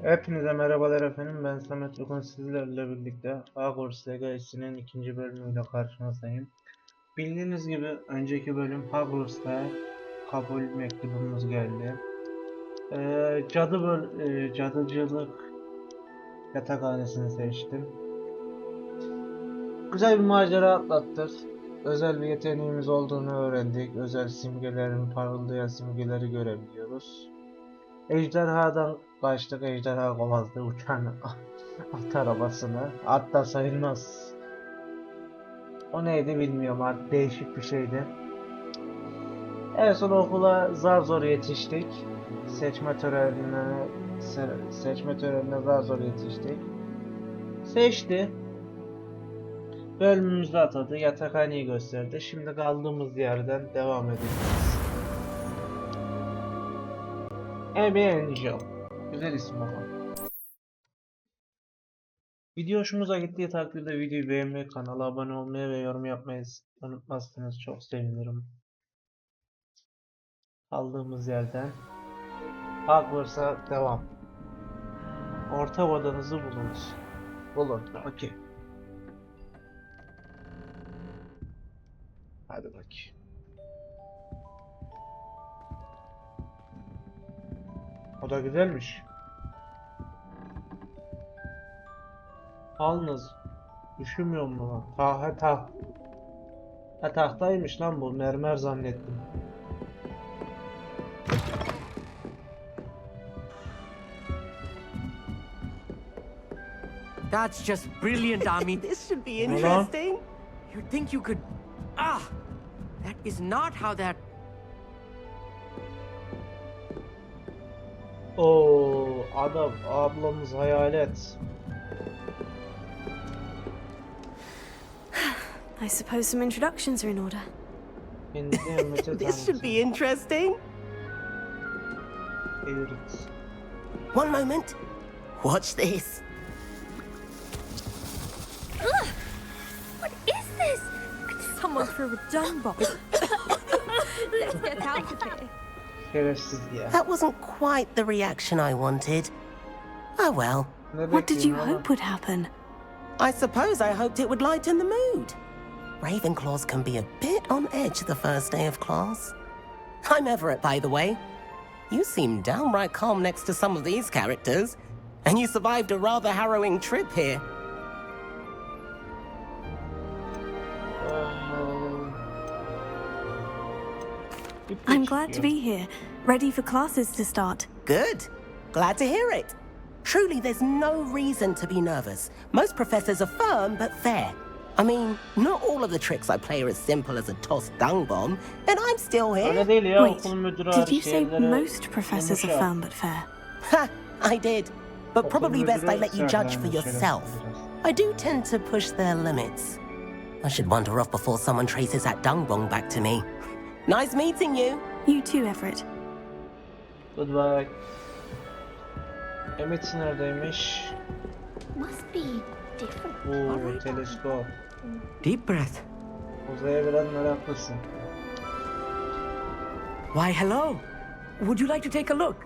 Hepinize merhabalar efendim. Ben Samet. Bugün sizlerle birlikte Hogwarts Legacy'nin 2. bölümüyle karşınızdayım. Bildiğiniz gibi önceki bölüm Hogwarts'ta kabul mektubumuz geldi. Cadıcılık yatakhanesini seçtim. Güzel bir macera atlattık. Özel bir yeteneğimiz olduğunu öğrendik. Özel simgelerin, parıldayan simgeleri görebiliyoruz. Ejderhadan kaçtık. Ejderha kovaladı uçan at arabasını. At da sayılmaz. O neydi bilmiyorum artık, değişik bir şeydi. En son okula zar zor yetiştik. Seçme törenine zar zor yetiştik. Seçti. Bölümümüzü atadı. Yatakhaneyi gösterdi. Şimdi kaldığımız yerden devam edeceğiz. Angel. Güzel isim ama. Video hoşunuza gittiği takdirde videoyu beğenmeyi, kanala abone olmayı ve yorum yapmayı unutmazsanız çok sevinirim. Kaldığımız yerden Hogwarts'a devam. Ortak odanızı bulunuz. Bulun. Okey. Hadi bakayım. O da güzelmiş. Yalnız üşümüyor mu lan? Tahtaymış lan bu. Mermer zannettim. That's just brilliant, Ami. This should be interesting. You think you could... that is not how that... Oo, ablamız hayalet. I suppose some introductions are in order. This should be interesting. Evet. One moment. Watch this. What is this? Someone threw a dung bomb. Let's get out of here. Şerefsiz ya. That wasn't quite the reaction I wanted. Oh well. What did you hope would happen? I suppose I hoped it would lighten the mood. Ravenclaws can be a bit on edge the first day of class. I'm Everett, by the way. You seem downright calm next to some of these characters, and you survived a rather harrowing trip here. I'm glad to be here, ready for classes to start. Good. Glad to hear it. Truly, there's no reason to be nervous. Most professors are firm but fair. I mean, not all of the tricks I play are as simple as a tossed dung bomb, and I'm still here. Wait, did you say most professors are firm but fair? Ha! I did. But probably best I let you judge for yourself. I do tend to push their limits. I should wander off before someone traces that dung bomb back to me. Nice meeting you. You too, Everett. Goodbye. Emmett neredeymiş? Must be different. Oo, teleskop. Deep breath. Uzaya biraz meraklısın. Why, hello. Would you like to take a look?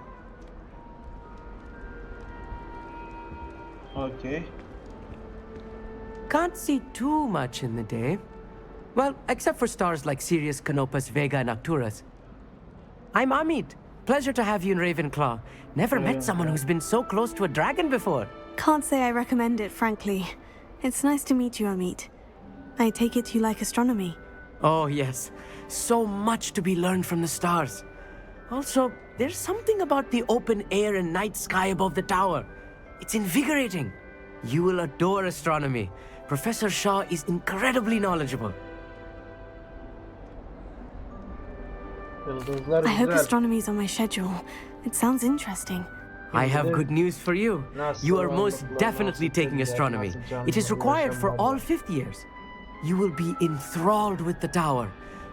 Okay. Can't see too much in the day. Well, except for stars like Sirius, Canopus, Vega, and Arcturus. I'm Amit. Pleasure to have you in Ravenclaw. Never met someone who's been so close to a dragon before. Can't say I recommend it, frankly. It's nice to meet you, Amit. I take it you like astronomy. Oh, yes. So much to be learned from the stars. Also, there's something about the open air and night sky above the tower. It's invigorating. You will adore astronomy. Professor Shaw is incredibly knowledgeable. I hope astronomy's on my schedule. It sounds interesting. I have good news for you. You are most definitely taking astronomy. It is required for all fifth years. You will be enthralled with the tower.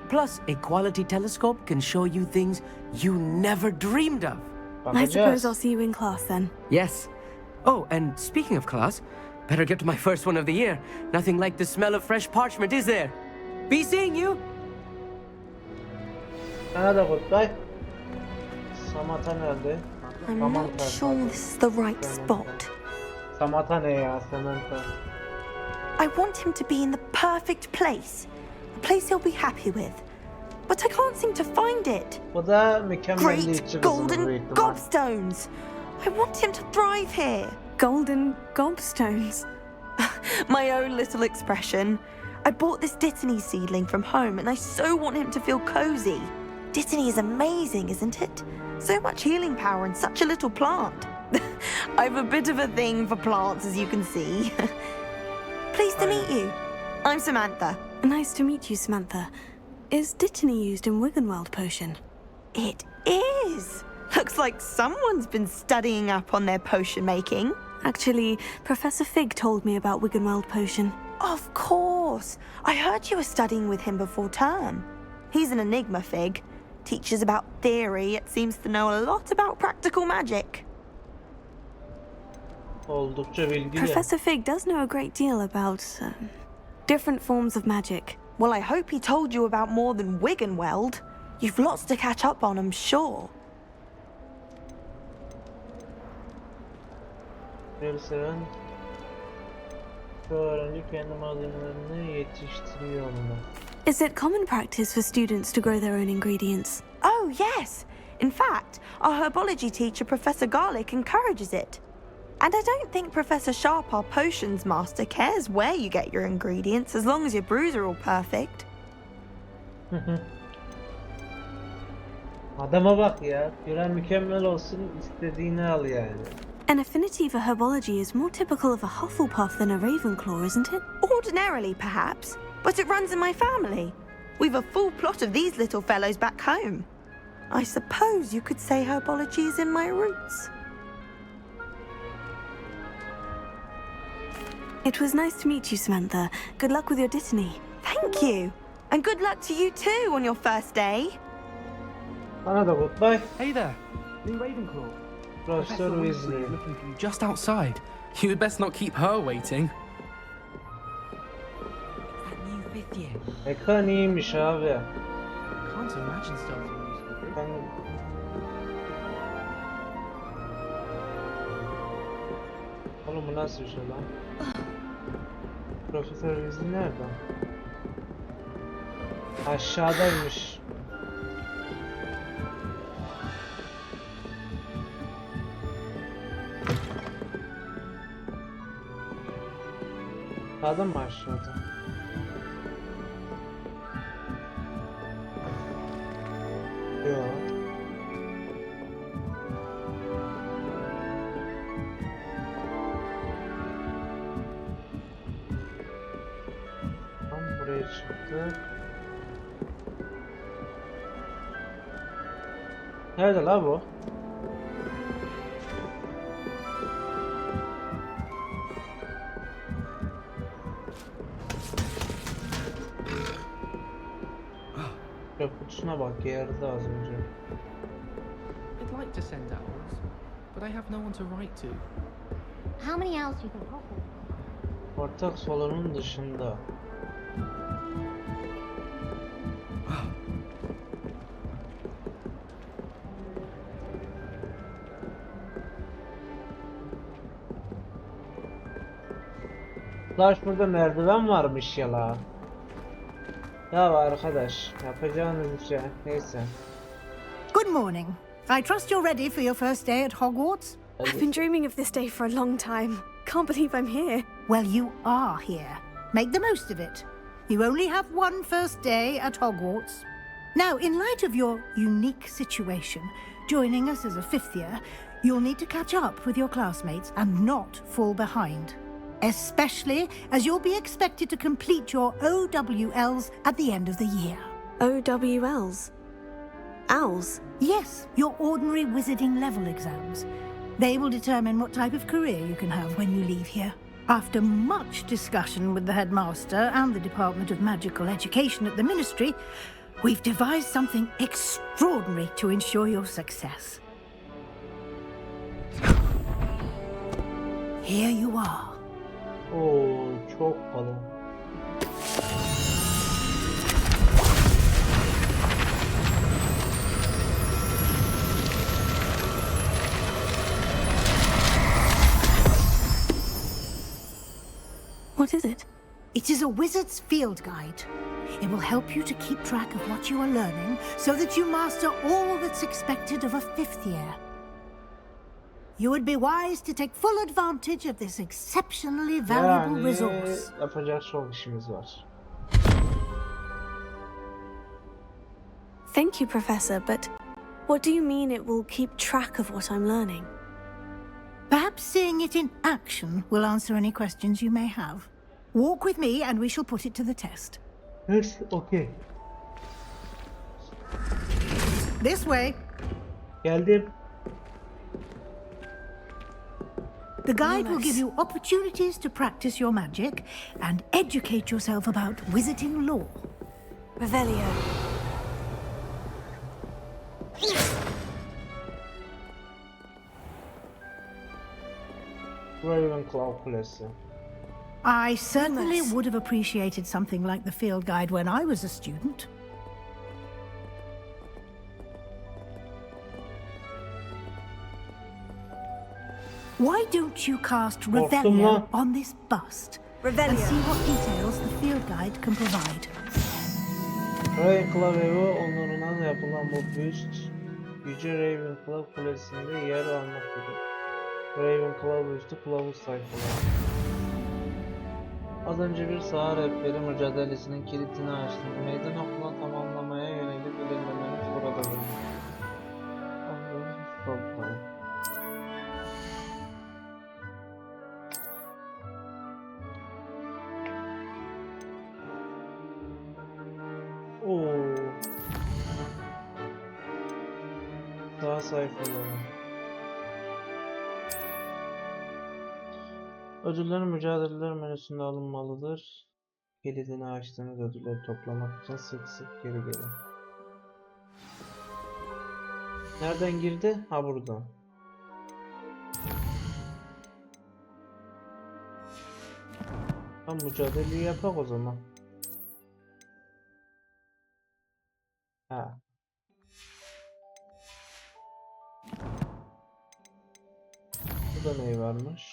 Plus, a quality telescope can show you things you never dreamed of. I suppose I'll see you in class then. Yes. Oh, and speaking of class, better get to my first one of the year. Nothing like the smell of fresh parchment, is there? Be seeing you! Sana da goodbye. Samata nerede? I'm Samantha, not sure this is the right spot. Samantha ne ya? Samantha. I want him to be in the perfect place. A place he'll be happy with. But I can't seem to find it. Bu da mükemmelliyetçi Great kızımız golden büyük ihtimal. gobstones. I want him to thrive here. Golden gobstones. My own little expression. I bought this Dittany seedling from home and I so want him to feel cozy. Dittany is amazing, isn't it? So much healing power in such a little plant. I've a bit of a thing for plants, as you can see. Pleased to meet you. I'm Samantha. Nice to meet you, Samantha. Is Dittany used in Wiggenweld potion? It is. Looks like someone's been studying up on their potion making. Actually, Professor Fig told me about Wiggenweld potion. Of course. I heard you were studying with him before term. He's an enigma, Fig. Teaches about theory, yet seems to know a lot about practical magic. Oldukça bilgili. Professor Fig does know a great deal about different forms of magic. Well, I hope he told you about more than Wiggenweld. You've lots to catch up on, I'm sure. Dersler'in öğrenci kendi malzemelerini yetiştiriyor mu? Is it common practice for students to grow their own ingredients? Oh, yes. In fact, our herbology teacher, Professor Garlic, encourages it. And I don't think Professor Sharp, our potions master, cares where you get your ingredients as long as your brews are all perfect. Adama bak ya. Gören mükemmel olsun, istediğini al yani. An affinity for herbology is more typical of a Hufflepuff than a Ravenclaw, isn't it? Ordinarily, perhaps, but it runs in my family. We've a full plot of these little fellows back home. I suppose you could say herbology is in my roots. It was nice to meet you, Samantha. Good luck with your Dittany. Thank you. And good luck to you too on your first day. Bana da goodbye. Hey there, new Ravenclaw. Professor Weasley. is looking for you just outside. You'd best not keep her waiting. That new fifth year. Ekran iyiymiş abi. Can't imagine starting a musical group. Ben... Oğlum bu nasıl bir şey lan? Profesör Weasley nerede? Aşağıdaymış. Aşağıda mı aşağıda? Yok. Tam buraya çıktık. Nerede la bu? Kutusuna bak, yerde az önce. I'd like to send owls, but I have no one to write to. How many owls do you think Hogwarts? Ortak salonun dışında. Lan burada merdiven varmış ya la. Ya arkadaş, yapacağınız bir şey. Neyse. Good morning. I trust you're ready for your first day at Hogwarts? I've been dreaming of this day for a long time. Can't believe I'm here. Well, you are here. Make the most of it. You only have one first day at Hogwarts. Now, in light of your unique situation, joining us as a fifth year, you'll need to catch up with your classmates and not fall behind. Especially as you'll be expected to complete your OWLs at the end of the year. OWLs? Owls? Yes, your ordinary wizarding level exams. They will determine what type of career you can have when you leave here. After much discussion with the headmaster and the Department of Magical Education at the Ministry, we've devised something extraordinary to ensure your success. Here you are. Oo, çok kalın. What is it? It is a wizard's field guide. It will help you to keep track of what you are learning so that you master all that's expected of a 5th year. You would be wise to take full advantage of this exceptionally valuable resource. Yapacak çok işimiz var. Thank you, Professor, but what do you mean it will keep track of what I'm learning? Perhaps seeing it in action will answer any questions you may have. Walk with me and we shall put it to the test. Yes, okay. This way. Geldim. The guide will give you opportunities to practice your magic and educate yourself about wizarding lore. Revelio. Ravenclaw Kulesi. I certainly would have appreciated something like the field guide when I was a student. Why don't you cast Revelio on this bust and see what details the field guide can provide? Ravenclaw evi onuruna yapılan bu büst Yüce Ravenclaw Kulesi'nde yer almaktadır. Ravenclaw büstü kılavuz sayfaları. Az önce bir saha rehberi mücadelesinin kilidini açtım. Meydan okuma tamamlamaya yönelik ilerlememiz burada bulunuyor. Oo. Daha sayfaları. Ödüller mücadeleler menüsünde alınmalıdır. Kilidini açtığınız ödülleri toplamak için sık sık geri gelin. Nereden girdi? Ha, buradan. Tam mücadeleyi yapak o zaman. Ha. Burada ne varmış?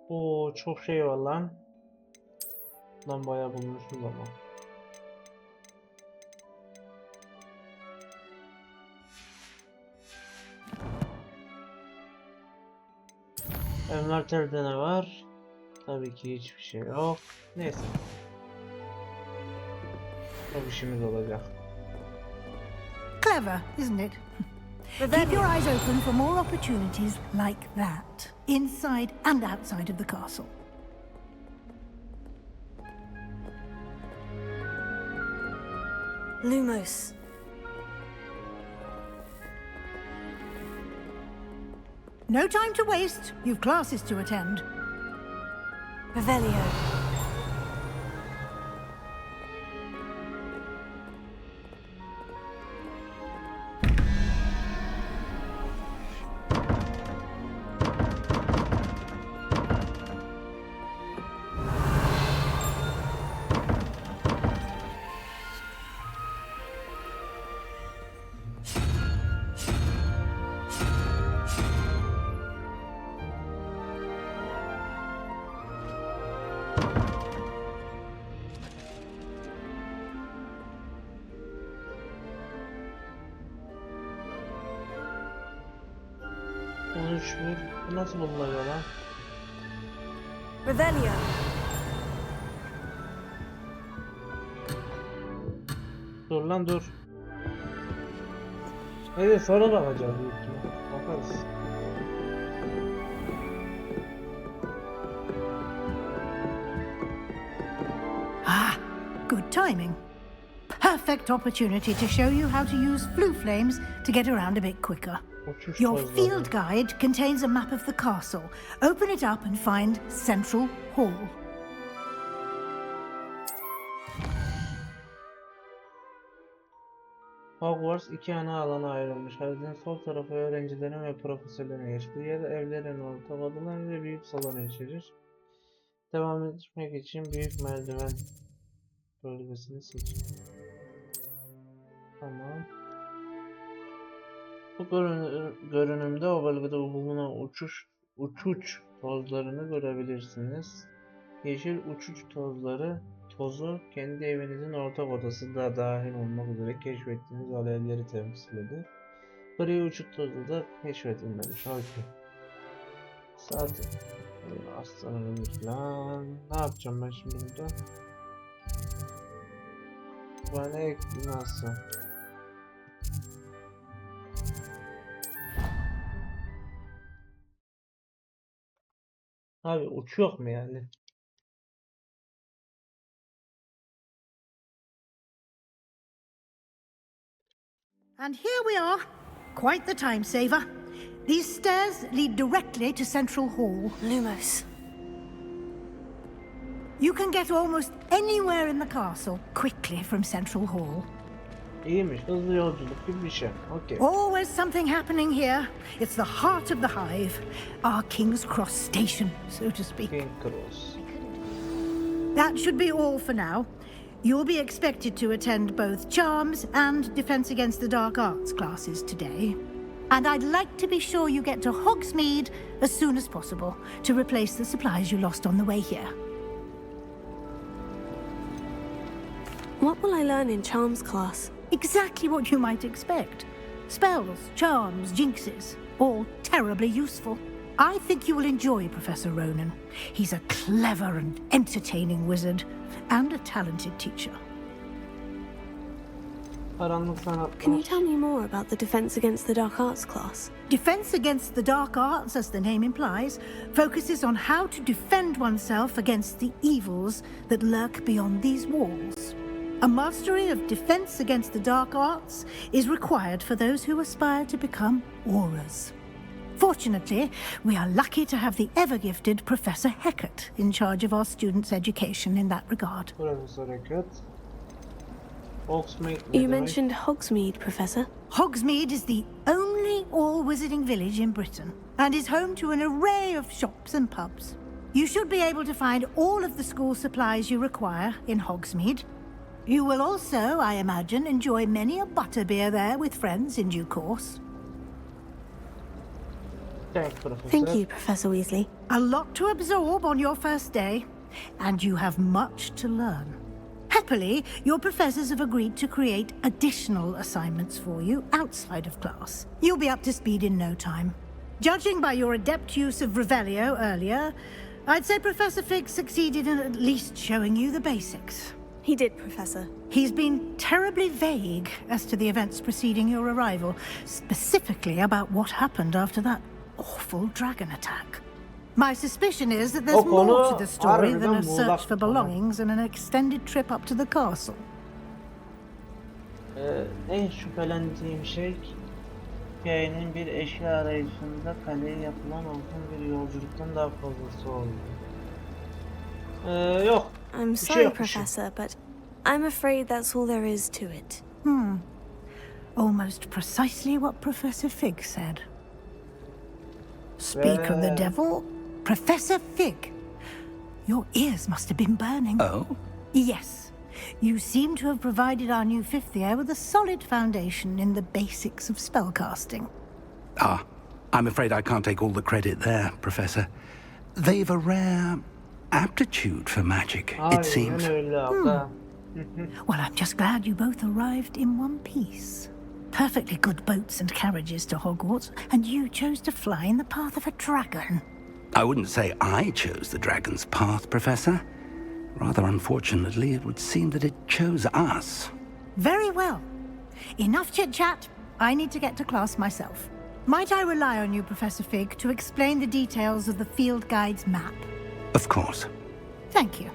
Oo, çok şey var lan. Lan bayağı bulmuşuz ama. Envanterde ne var? Tabii ki hiçbir şey yok. Neyse. Çok işimiz olacak. Clever, isn't it? Keep your eyes open for more opportunities like that, inside and outside of the castle. Lumos. No time to waste. You've classes to attend. Revelio. Bu nasıl bulunuyor lan? Revelio. Dur lan dur. Neyse sonra bakacağız büyük ihtimal. Bakarız. Ah, good timing. Perfect opportunity to show you how to use flue flames to get around a bit quicker. Your field guide contains a map of the castle. Open it up and find Central Hall. Hogwarts iki ana alana ayrılmış. Haritanın sol tarafı öğrencilerin ve profesörlerin geçtiği yer, evlerin ortak odaları ve büyük salonu içerir. Devam etmek için büyük merdiven bölgesini seçin. Tamam. Bu görünümde o bölgede bulunan uçuç tozlarını görebilirsiniz. Yeşil uçuç tozu kendi evinizin ortak odasında dahil olmak üzere keşfettiğiniz alevleri temsil eder. Gri uçuç tozu da keşfedilmemiş. Okey. Zaten aslanım falan. Ne yapacağım ben şimdi burada? Bana ekli nasıl? Abi uçuyor mu yani? And here we are. Quite the time saver. These stairs lead directly to Central Hall. Lumos. You can get almost anywhere in the castle quickly from Central Hall. İyiymiş. Hızlı yolculuk gibi bir şey. Okay. Always something happening here. It's the heart of the hive. Our King's Cross station, so to speak. King Cross. That should be all for now. You'll be expected to attend both Charms and Defense Against the Dark Arts classes today. And I'd like to be sure you get to Hogsmeade as soon as possible to replace the supplies you lost on the way here. What will I learn in Charms class? Exactly what you might expect. Spells, charms, jinxes, all terribly useful. I think you will enjoy Professor Ronan. He's a clever and entertaining wizard, and a talented teacher. Karanlık sanatlar. Can you tell me more about the Defense Against the Dark Arts class? Defense Against the Dark Arts, as the name implies, focuses on how to defend oneself against the evils that lurk beyond these walls. A mastery of Defense Against the Dark Arts is required for those who aspire to become auras. Fortunately, we are lucky to have the ever-gifted Professor Hecat in charge of our students' education in that regard. Professor Hecat. Hogsmeade. You mentioned Hogsmeade, Professor. Hogsmeade is the only all-wizarding village in Britain and is home to an array of shops and pubs. You should be able to find all of the school supplies you require in Hogsmeade. You will also, I imagine, enjoy many a butterbeer there with friends in due course. Thanks, Professor. Thank you, Professor Weasley. A lot to absorb on your first day, and you have much to learn. Happily, your professors have agreed to create additional assignments for you outside of class. You'll be up to speed in no time. Judging by your adept use of Revelio earlier, I'd say Professor Fig succeeded in at least showing you the basics. He did, Professor. He's been terribly vague as to the events preceding your arrival, specifically about what happened after that awful dragon attack. My suspicion is that there's more to the story than a search for belongings and an extended trip up to the castle. En şüphelendiğim şey hikayenin bir eşya arayışında kaleye yapılan uzun bir yolculuktan daha fazlası oldu. Yok. I'm sorry, Professor, but I'm afraid that's all there is to it. Almost precisely what Professor Fig said. Speak of the devil, Professor Fig. Your ears must have been burning. Oh? Yes. You seem to have provided our new fifth year with a solid foundation in the basics of spellcasting. Ah, I'm afraid I can't take all the credit there, Professor. They've a rare aptitude for magic, it seems. Well, I'm just glad you both arrived in one piece. Perfectly good boats and carriages to Hogwarts, and you chose to fly in the path of a dragon. I wouldn't say I chose the dragon's path, Professor. Rather unfortunately, it would seem that it chose us. Very well. Enough chit-chat. I need to get to class myself. Might I rely on you, Professor Fig, to explain the details of the field guide's map? Of course. Thank you.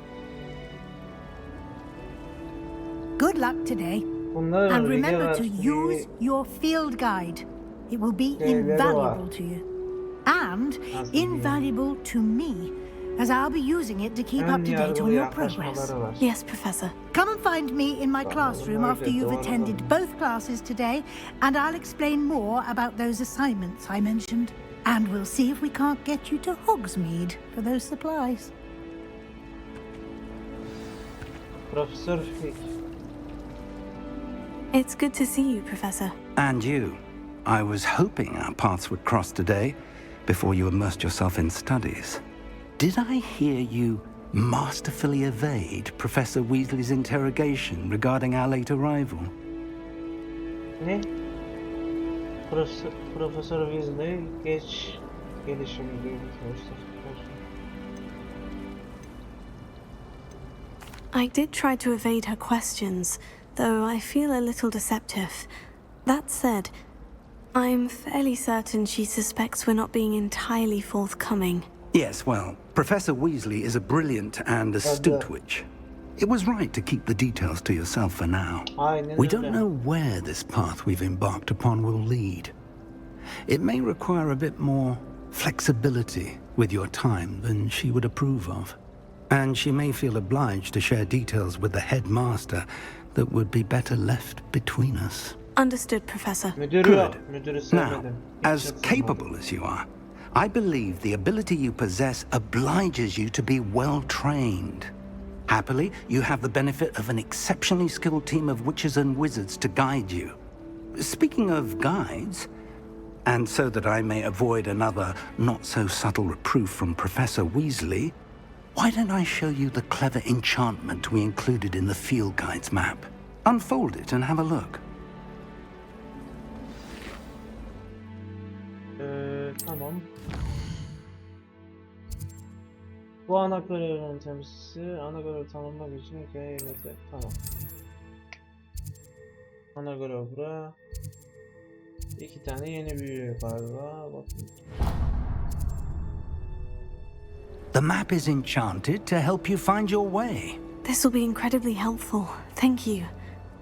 Good luck today. And remember to use your field guide. It will be invaluable to you. And invaluable to me, as I'll be using it to keep up to date on your progress. Yes, Professor. Come and find me in my classroom after you've attended both classes today, and I'll explain more about those assignments I mentioned. And we'll see if we can't get you to Hogsmeade for those supplies. Professor Fig. It's good to see you, Professor. And you, I was hoping our paths would cross today before you immersed yourself in studies. Did I hear you masterfully evade Professor Weasley's interrogation regarding our late arrival? Ne? Profesör Weasley geç gelişimi I did try to evade her questions, though I feel a little deceptive. That said, I'm fairly certain she suspects we're not being entirely forthcoming. Yes, well, Professor Weasley is a brilliant and astute witch. It was right to keep the details to yourself for now. We don't know where this path we've embarked upon will lead. It may require a bit more flexibility with your time than she would approve of. And she may feel obliged to share details with the headmaster that would be better left between us. Understood, Professor. Good. Now, as capable as you are, I believe the ability you possess obliges you to be well trained. Happily, you have the benefit of an exceptionally skilled team of witches and wizards to guide you. Speaking of guides, and so that I may avoid another not-so-subtle reproof from Professor Weasley, why don't I show you the clever enchantment we included in the field guide's map? Unfold it and have a look. Tamam. Bu ana görev yöntemcisi, ana görev tamamlamak için hikaye yöneti. Tamam. Ana görev bura. 2 tane yeni büyü galiba. Bakın. The map is enchanted to help you find your way. This will be incredibly helpful. Thank you.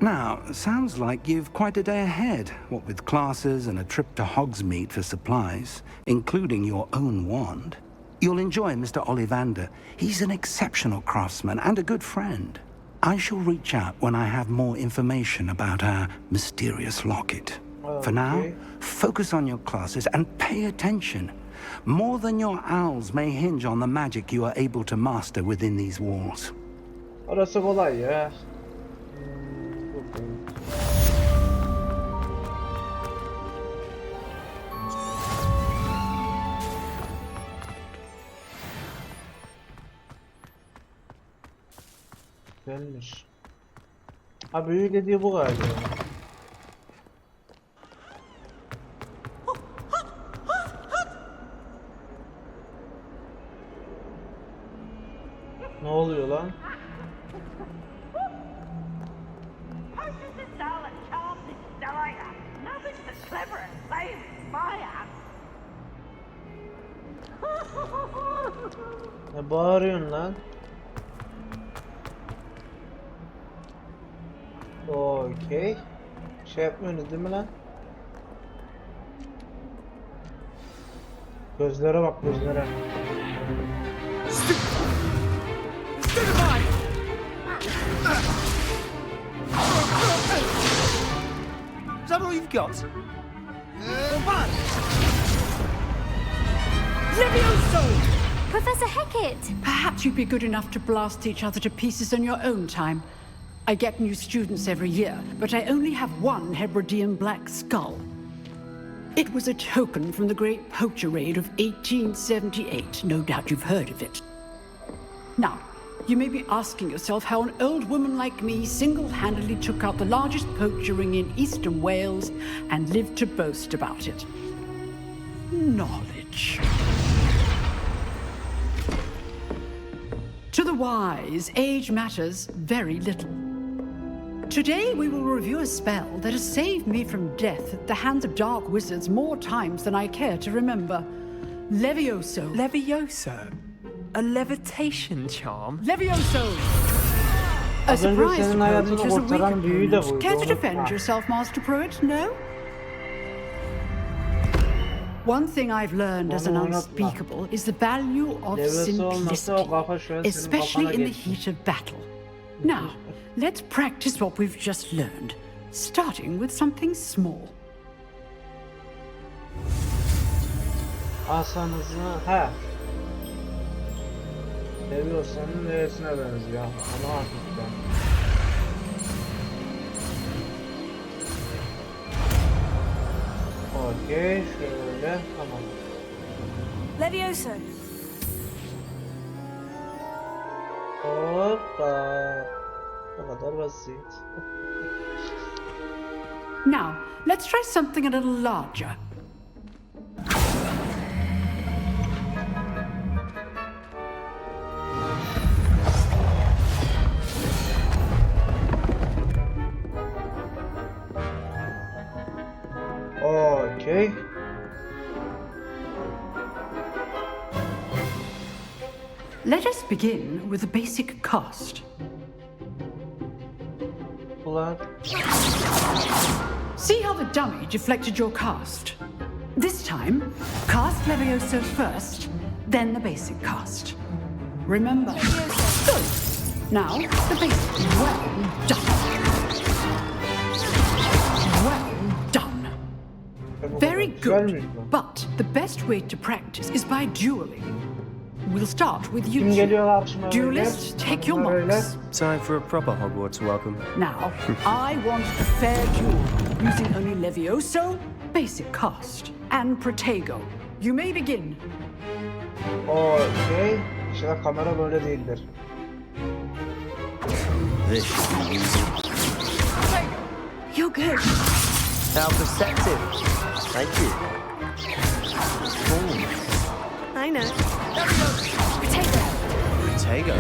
Now, sounds like you've quite a day ahead, what with classes and a trip to Hogsmeade for supplies, including your own wand. You'll enjoy Mr. Ollivander. He's an exceptional craftsman and a good friend. I shall reach out when I have more information about our mysterious locket. For now, focus on your classes and pay attention. More than your owls may hinge on the magic you are able to master within these walls. Orası kolay ya. Gelmiş. Ha büyü dediği bu galiba. Ne oluyor lan? Ne bağırıyorsun lan? Okey. Şey yapmıyorsunuz değil mi lan? Gözlere bak, gözlere. Is that all you've got? Levioso! Professor Hecat! Perhaps you'd be good enough to blast each other to pieces in your own time. I get new students every year, but I only have one Hebridean black skull. It was a token from the Great Poacher Raid of 1878. No doubt you've heard of it. Now, you may be asking yourself how an old woman like me single-handedly took out the largest poacher ring in eastern Wales and lived to boast about it. Knowledge. To the wise, age matters very little. Today we will review a spell that has saved me from death at the hands of dark wizards more times than I care to remember. Levioso. Levioso? A levitation charm? Levioso! A surprise opponent is a weak opponent. Care to defend yourself, Master Pruitt? No? One thing I've learned as an unspeakable is the value of simplicity, especially in the heat of battle. Now, let's practice what we've just learned, starting with something small. Asanızı, he. Seviyorsanız neresine benziyor? Ama artık ben. Okey, şöyle, tamam. Levioso. Hoppa. Bu kadar basit. Now, let's try something a little larger. Okey. Let us begin with a basic cast. Ulan. See how the dummy deflected your cast? This time, cast Levioso first, then the basic cast. Remember. Good. Now, the basic. Well done. Well done. Very good. But the best way to practice is by dueling. We'll start with you. Duelists, take your marks. Time for a proper Hogwarts welcome. Now, I want a fair duel, using only Levioso, basic cast, and Protego. You may begin. Okey. İnşallah kamera böyle değildir. This should be easy. You're good. How perceptive. Thank you. I know. Potato. Potato.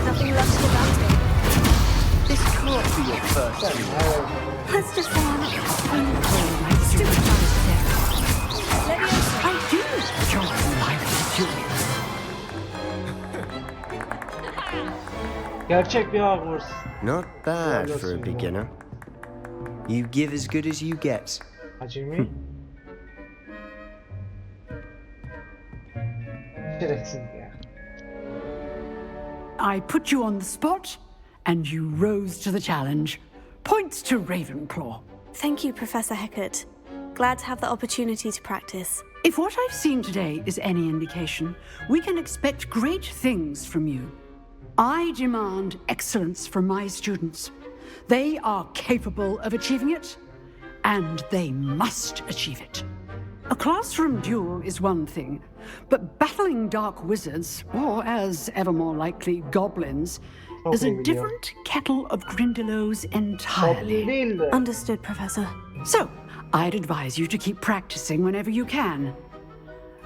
Nothing lusty about it. This can't be your first duel. Let's just stupid Levioso. I do enjoy lively duels. Gerçek bir Hogwarts. Not bad for a beginner. You give as good as you get. Acemi. Şerefsiz ya. I put you on the spot, and you rose to the challenge. Points to Ravenclaw. Thank you, Professor Hecat. Glad to have the opportunity to practice. If what I've seen today is any indication, we can expect great things from you. I demand excellence from my students. They are capable of achieving it, and they must achieve it. A classroom duel is one thing, but battling dark wizards, or as ever more likely, goblins, is a different kettle of Grindylows entirely. Understood, Professor. So, I'd advise you to keep practicing whenever you can.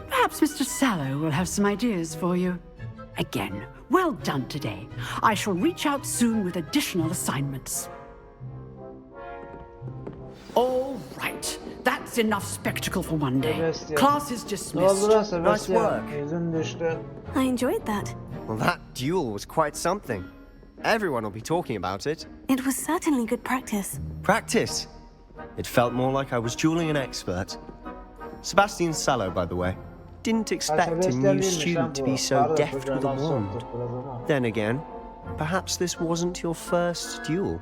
Perhaps Mr. Sallow will have some ideas for you. Again, well done today. I shall reach out soon with additional assignments. All right. That's enough spectacle for one day. Class is dismissed. Nice work. I enjoyed that. Well, that duel was quite something. Everyone will be talking about it. It was certainly good practice. Practice? It felt more like I was dueling an expert. Sebastian Sallow, by the way. Didn't expect a new student to be so deft with a wand. Then again, perhaps this wasn't your first duel.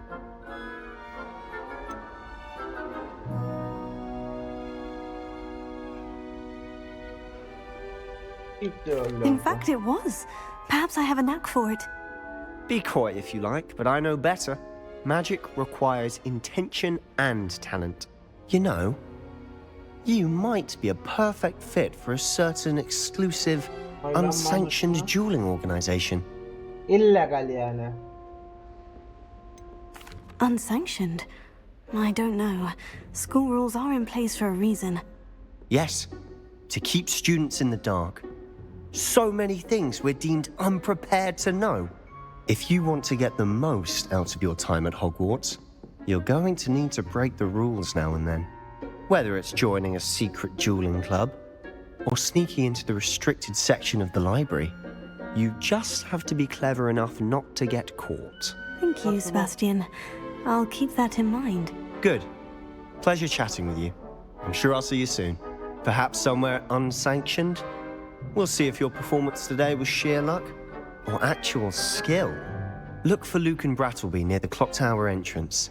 In fact, it was. Perhaps I have a knack for it. Be coy if you like, but I know better. Magic requires intention and talent. You know, you might be a perfect fit for a certain exclusive, unsanctioned dueling organization. İllegal yani. Unsanctioned? I don't know. School rules are in place for a reason. Yes, to keep students in the dark. So many things we're deemed unprepared to know. If you want to get the most out of your time at Hogwarts, you're going to need to break the rules now and then. Whether it's joining a secret dueling club, or sneaking into the restricted section of the library, you just have to be clever enough not to get caught. Thank you, Sebastian. I'll keep that in mind. Good. Pleasure chatting with you. I'm sure I'll see you soon. Perhaps somewhere unsanctioned? We'll see if your performance today was sheer luck or actual skill. Look for Luke and Brattleby near the clock tower entrance,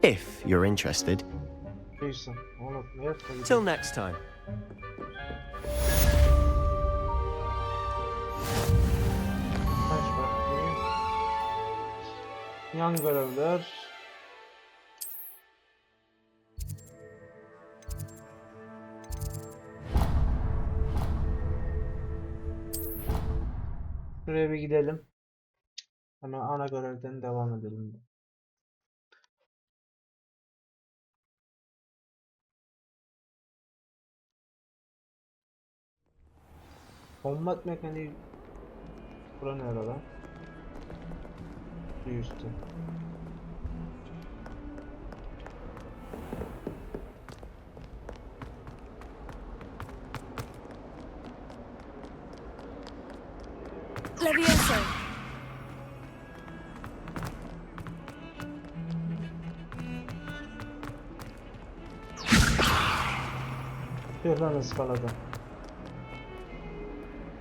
if you're interested. Till next time. Yan görevler. Şuraya bir gidelim. Ana görevden devam edelim. Kombat mekaniği bura nerede lan? Bir üstü. Levioso. Şuradan ıskaladım.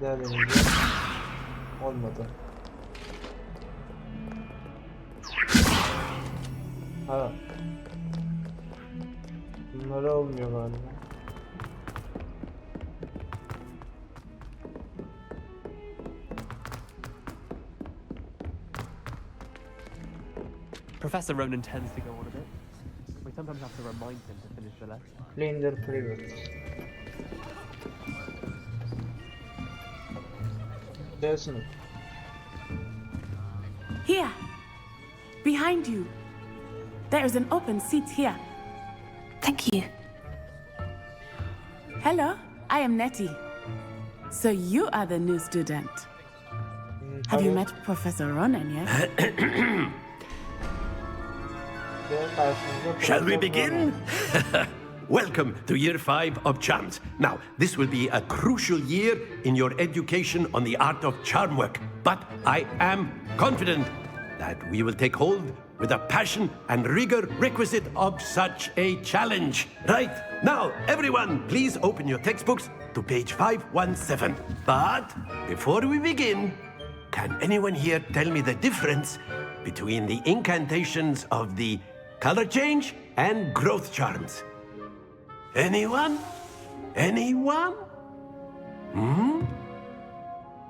Değerleneceğim. Olmadı. Ha. Bunlara olmuyor galiba. Professor Ronan tends to go on a bit. We sometimes have to remind him to finish the lesson. Blender Preview. Dersler. Here, behind you. There is an open seat here. Thank you. Hello, I am Nettie. So you are the new student. Have you met Professor Ronan yet? Shall we begin? Welcome to Year 5 of Charms. Now, this will be a crucial year in your education on the art of charm work. But I am confident that we will take hold with the passion and rigor requisite of such a challenge. Right, now, everyone, please open your textbooks to page 517. But before we begin, can anyone here tell me the difference between the incantations of the color change and growth charms? Anyone? Anyone?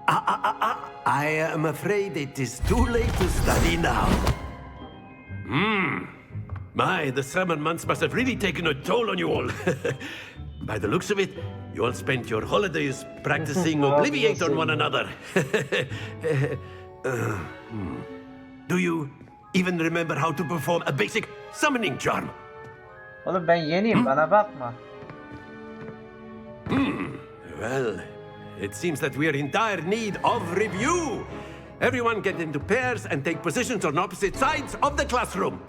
I am afraid it is too late to study now. My, the summer months must have really taken a toll on you all. By the looks of it, you all spent your holidays practicing Obliviate on one another. Do you even remember how to perform a basic summoning charm? Oğlum ben yeniyim, bana bakma. Well, it seems that we are in dire need of review. Everyone get into pairs and take positions on opposite sides of the classroom.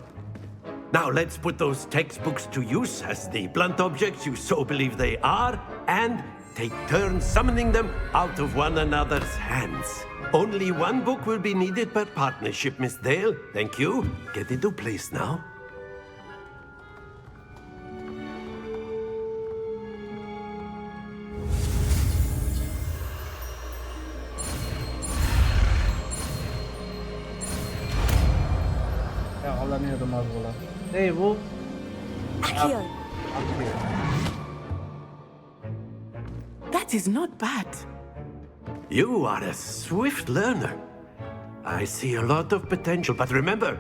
Now let's put those textbooks to use as the blunt objects you so believe they are, and take turns summoning them out of one another's hands. Only one book will be needed per partnership, Miss Dale. Thank you. Get into place now. Yakalanıyordum az bulan. Hey bu? Accio. That is not bad. You are a swift learner. I see a lot of potential, but remember,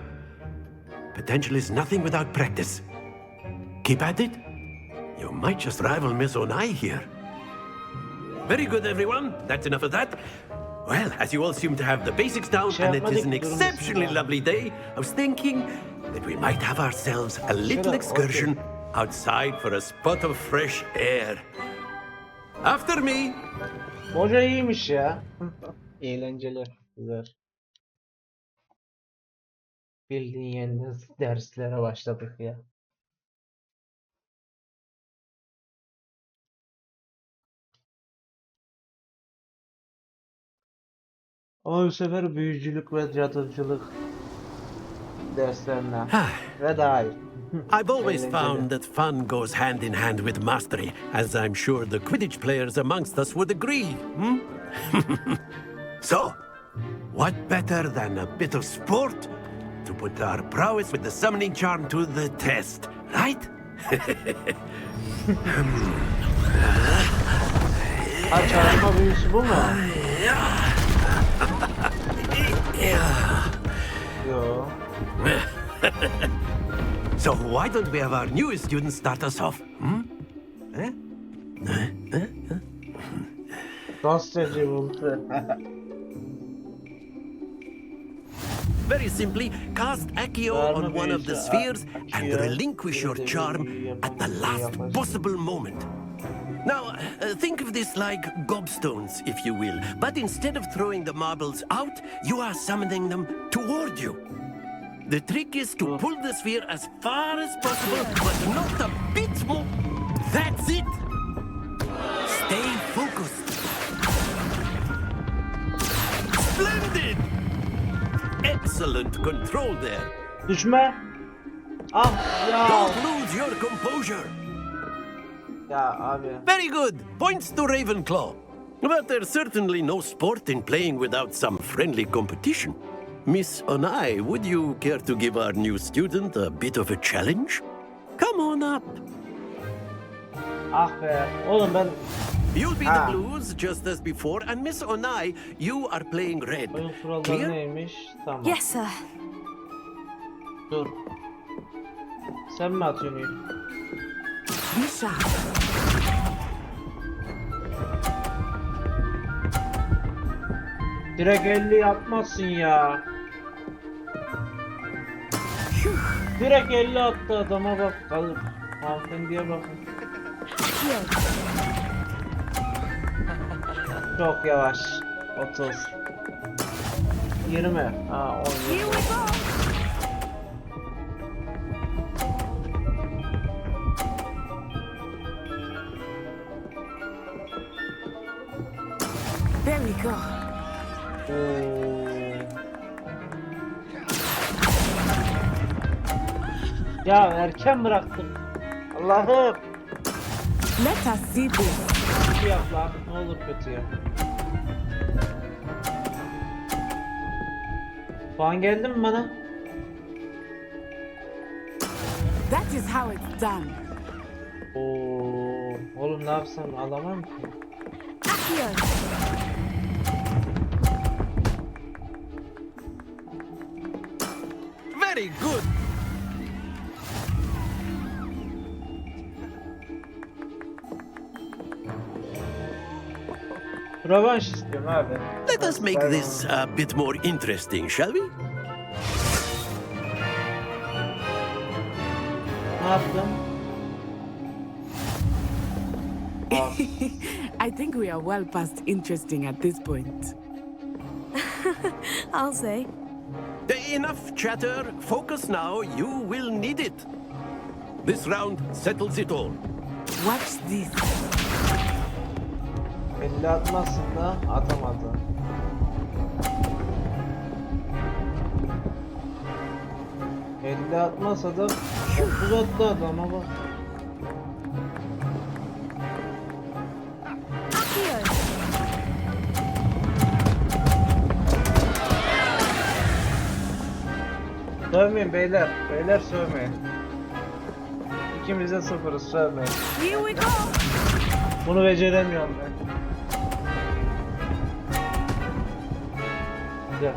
potential is nothing without practice. Keep at it. You might just rival Miss Onai here. Very good, everyone. That's enough of that. Well, as you all seem to have the basics down, and it is an exceptionally lovely day, I was thinking that we might have ourselves a little excursion outside for a spot of fresh air. After me. Hoca iyiymiş ya. Eğlenceli. Güzel. Bildiğin yeniden derslere başladık ya. Ama bu sefer büyücülük ve cadıcılık derslerine ve dahil. I've always found that fun goes hand in hand with mastery, as I'm sure the Quidditch players amongst us would agree. So, what better than a bit of sport to put our prowess with the summoning charm to the test, right? Ha, çarpma büyüsü bu mu? Yo. So why don't we have our newest student start us off? Gazeteci buldu. Very simply, cast Accio on one of the spheres and relinquish your charm at the last possible moment. Now, think of this like gobstones, if you will, but instead of throwing the marbles out, you are summoning them toward you. The trick is to pull the sphere as far as possible, but not a bit more. That's it! Stay focused. Splendid! Excellent control there. Düşme. Ah ya. Don't lose your composure. Ya abi. Very good. Points to Ravenclaw. But there's certainly no sport in playing without some friendly competition. Miss Onai, would you care to give our new student a bit of a challenge? Come on up. Ah be. Oğlum ben... You'll be the blues just as before, and Miss Onai, you are playing red. Oyun kuralları Clear? neymiş? Tamam. Yes, sir. Dur. Sen mi atıyorsun ilk? Lisa. Direkt 50 yapmazsın ya. Direkt 50 attı adama bak. Kalıp. Hanımefendiye bakın. Çok yavaş. 30. 20. Ha 10. There we go. Ya erken bıraktım. Allah'ım. Let us see this. Kötü yap lan. Ne olur kötü yap. Puan geldi mi bana? That is how it's done. Oo, oğlum ne yapsam alamam ki. Very good. Rövanş istiyorum abi. Let us make this a bit more interesting, shall we? Ne yaptım? I think we are well past interesting at this point. I'll say. Enough chatter. Focus now. You will need it. This round settles it all. Watch this. 50 atmazsın da atamadı. ...50 atmasa da 30 attı adama bak. Sövmeyin beyler. Beyler sövmeyin. İkimiz de sıfırız, sövmeyin. Here we go. Bunu beceremiyorum ben. Güzel.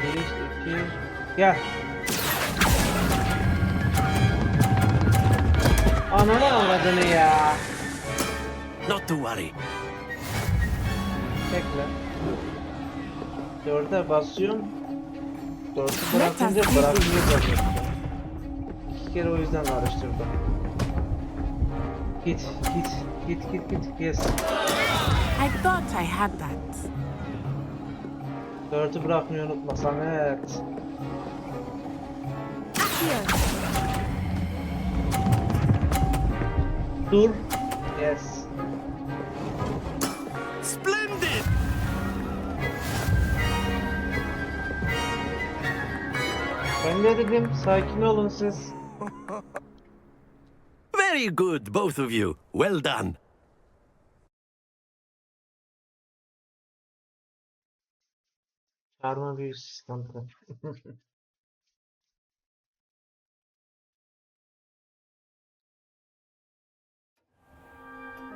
Bir, iki, gel. Ananı avradını ya. Not to worry. Bekle. 4'e basıyorum. 4'ü bırakınca bırakmıyor. 2 kere o yüzden karıştırdım. Git. Yes. I thought I had that. 4'ü bırakmayı unutma Samet. Dur. Yes. Splendid. Ben ne dedim? Sakin olun siz. Very good, both of you. Well done. Çağırma bir sıkıntı.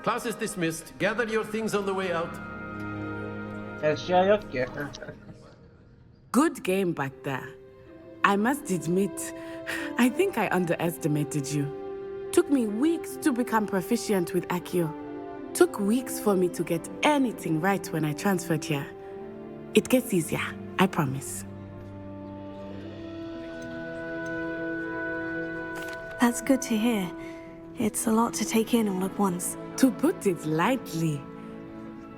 Class is dismissed. Gather your things on the way out. Eşya yok ki. Good game back there. I must admit, I think I underestimated you. Took me weeks to become proficient with Accio. took weeks for me to get anything right when I transferred here. It gets easier, I promise. That's good to hear. It's a lot to take in all at once. To put it lightly,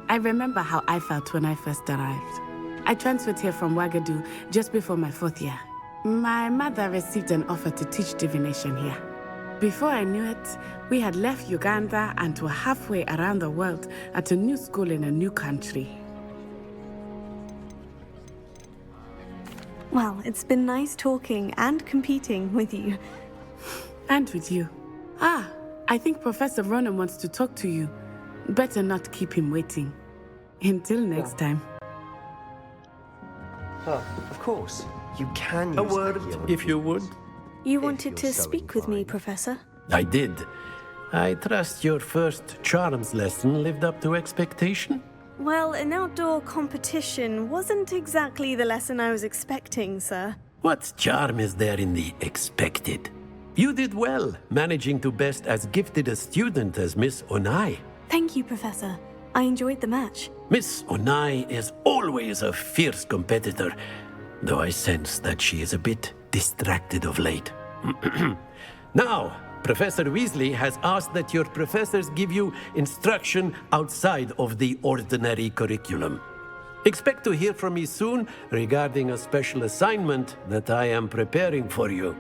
I remember how I felt when I first arrived. I transferred here from Ouagadougou just before my 4th year. My mother received an offer to teach divination here. Before I knew it, we had left Uganda and were halfway around the world at a new school in a new country. Well, it's been nice talking and competing with you. And with you. Ah, I think Professor Ronan wants to talk to you. Better not keep him waiting. Until next time. Of course, you can use A word, if you would. You wanted to speak with me, Professor? I did. I trust your first charms lesson lived up to expectation? Well, an outdoor competition wasn't exactly the lesson I was expecting, sir. What charm is there in the expected? You did well, managing to best as gifted a student as Miss Onai. Thank you, Professor. I enjoyed the match. Miss Onai is always a fierce competitor, though I sense that she is a bit distracted of late. Now, Professor Weasley has asked that your professors give you instruction outside of the ordinary curriculum. Expect to hear from me soon regarding a special assignment that I am preparing for you.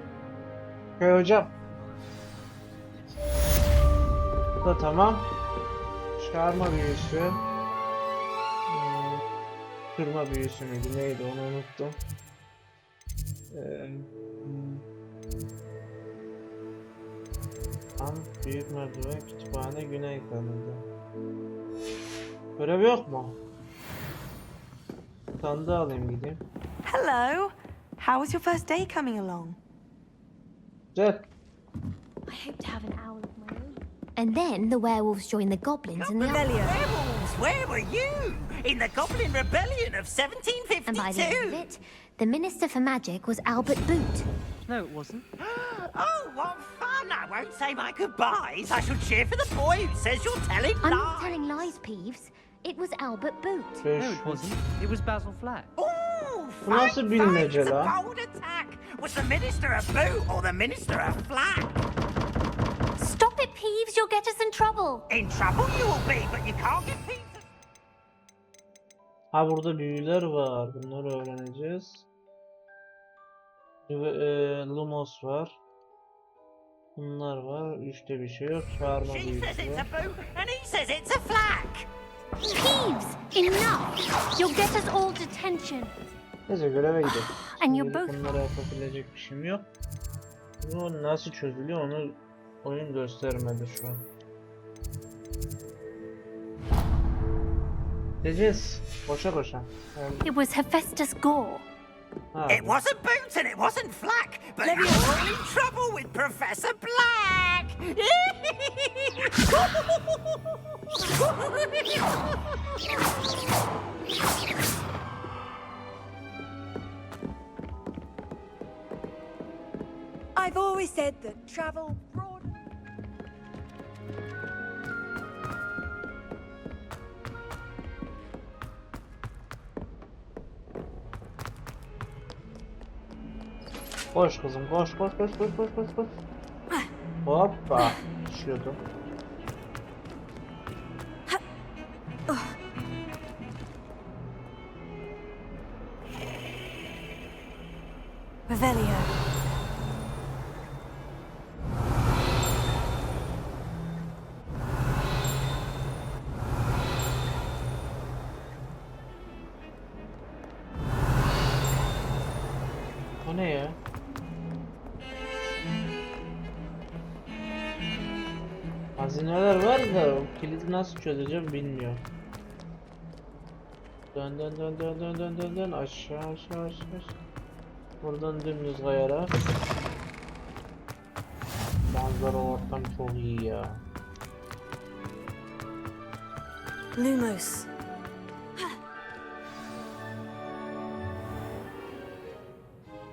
Hocam. Bu da tamam. Çağırma büyüsü. Kırma büyüsü müydü? Neydi onu unuttum. Büyük merdiven, kütüphane, güney kanadı. Görev yok mu? Sandığı alayım gideyim. Hello. How was your first day coming along? Güzel. I hope to have an owl of my own. And then the werewolves join the goblins and the Werewolves, where were you? In the Goblin Rebellion of 1752? And by the end of it, the Minister for Magic was Albert Boot. No, it wasn't. Oh, what fun! I won't say my goodbyes. I shall cheer for the boy who says you're telling lies. I'm not telling lies, Peeves. It was Albert Boot. No, it wasn't. It was Basil Flack. Oh, Bu nasıl bilmece it's a lan? bold attack. Was the Minister a boot or the Minister a Flack? Stop it, Peeves. You'll get us in trouble. In trouble you will be, but you can't get Peeves. Ha burada büyüler var. Bunları öğreneceğiz. Lumos var. Bunlar var. Üçte bir şey yok. Çağırma She büyüsü says it's var. a boot and he says it's a Flack. Peeves, enough. You'll get us all detention. Neyse göreve gidelim. And you're Şimdilik both... bunlara yapabilecek bir şeyim yok. Bu nasıl çözülüyor onu oyun göstermedi şu an. Gideceğiz. Koşa koşa. It was Hephaestus Gore. It wasn't Boot and it wasn't Flack, but you're all in trouble with Professor Black! I've always said that travel broad. Koş kızım koş koş koş koş koş koş koş. Hoppa. Düşüyordum. Revelio. O ne ya? Hazineler var da o kilidi nasıl çözeceğim bilmiyorum. Dön dön dön dön dön dön dön dön aşağı aşağı aşağı. Buradan dümdüz kayarak. Manzara ortam çok iyi ya. Lumos.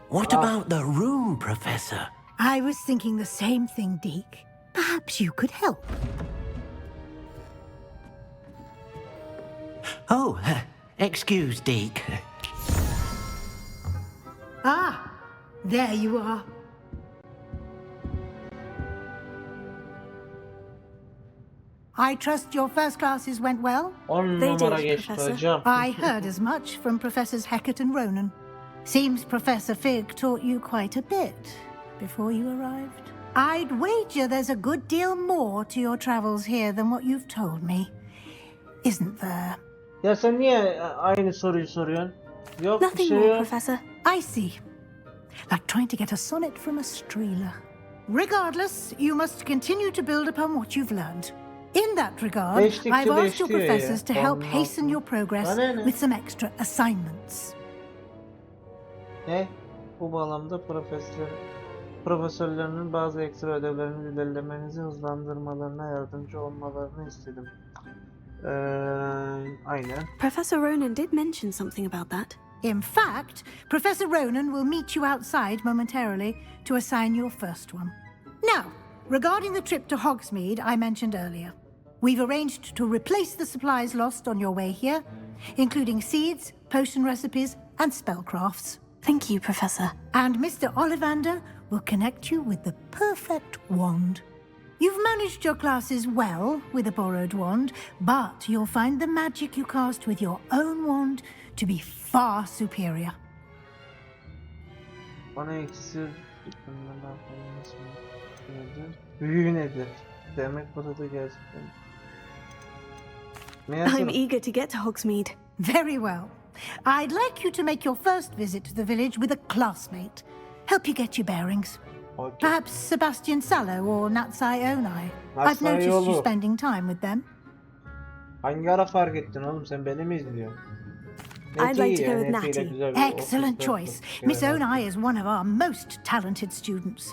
What about the room, Professor? I was thinking the same thing, Deke. Perhaps you could help. Oh, excuse, Deke. Ah, there you are. I trust your first classes went well? 10 They numara did, geçti Professor. hocam. I heard as much from Professors Hecat and Ronan. Seems Professor Fig taught you quite a bit before you arrived. I'd wager there's a good deal more to your travels here than what you've told me. Isn't there? Ya sen niye aynı soruyu soruyorsun? Yok bir Nothing şey more, yok. Professor. I see. Like trying to get a sonnet from a streeler. Regardless, you must continue to build upon what you've learned. In that regard, Değiştikçe I've asked your değişiyor ya. professors to help Ondan hasten sonra. your progress Bana ne? with some extra assignments. Ne? Bu bağlamda profesörlerinin bazı ekstra ödevlerini ilerlemenizi hızlandırmalarına yardımcı olmalarını istedim. Aynen. Professor Ronan did mention something about that. In fact, Professor Ronan will meet you outside momentarily to assign your first one. Now, regarding the trip to Hogsmeade I mentioned earlier, we've arranged to replace the supplies lost on your way here, including seeds, potion recipes, and spellcrafts. Thank you, Professor. And Mr. Ollivander will connect you with the perfect wand. You've managed your classes well with a borrowed wand, but you'll find the magic you cast with your own wand to be far superior. Bana iksir büyü nedir? Demek burada gerçekten. I'm eager to get to Hogsmeade. Very well. I'd like you to make your first visit to the village with a classmate. Help you get your bearings. Okay. Perhaps Sebastian Sallow or Natsai Onai. I've Natsai noticed you olur. spending time with them. Hangi ara fark ettin oğlum? Sen beni mi izliyorsun? I'd like to go with Neti ile Natty. güzel bir Excellent ofis choice. yaptık. Miss Evet. Onai is one of our most talented students.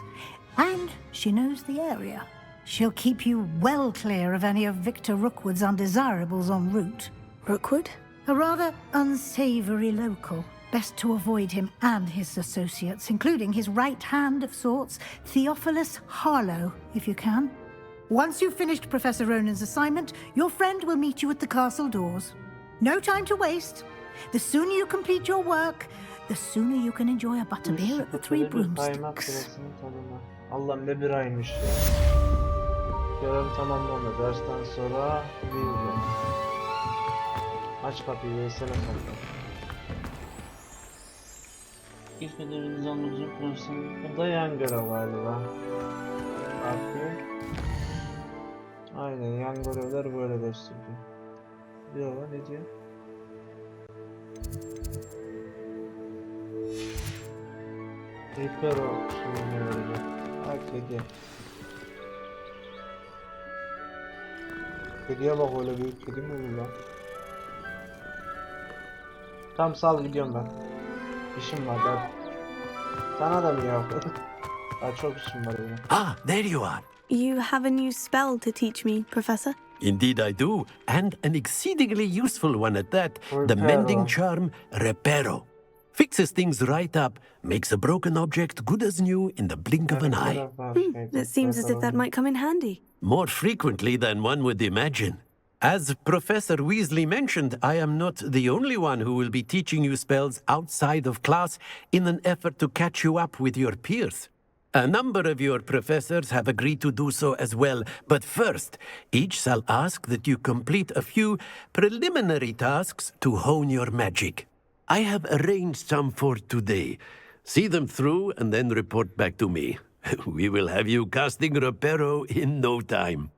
And she knows the area. She'll keep you well clear of any of Victor Rookwood's undesirables en route. Rookwood? A rather unsavory local. Best to avoid him and his associates, including his right hand of sorts, Theophilus Harlow, if you can. Once you've finished Professor Ronan's assignment, your friend will meet you at the castle doors. No time to waste. The sooner you complete your work, the sooner you can enjoy a butterbeer at the Three Kaymak Broomsticks. sırasının tadına. Allah'ım ne bir aymış ya. Görev tamamlandı. Dersten sonra bilgi. Aç kapıyı Veysel'e kapı. İlk ödeviniz anlayacak mısın? Bu da yan görev galiba. Artıyor. Aynen yan görevler böyle gösteriyor. Diyor ne diyor? Repair o şeyini verecek. Ha kedi. Kediye bak öyle büyük kedi mi olur lan? Tam sal gidiyorum ben. İşim var ben. Sana da mı ya? Daha çok işim var benim. Ah, there you are. You have a new spell to teach me, Professor. Indeed I do, and an exceedingly useful one at that. The Reparo. mending charm, Reparo. Fixes things right up, makes a broken object good as new in the blink of an eye. It seems as if that might come in handy. More frequently than one would imagine. As Professor Weasley mentioned, I am not the only one who will be teaching you spells outside of class in an effort to catch you up with your peers. A number of your professors have agreed to do so as well, but first, each shall ask that you complete a few preliminary tasks to hone your magic. I have arranged some for today. See them through and then report back to me. We will have you casting Reparo in no time.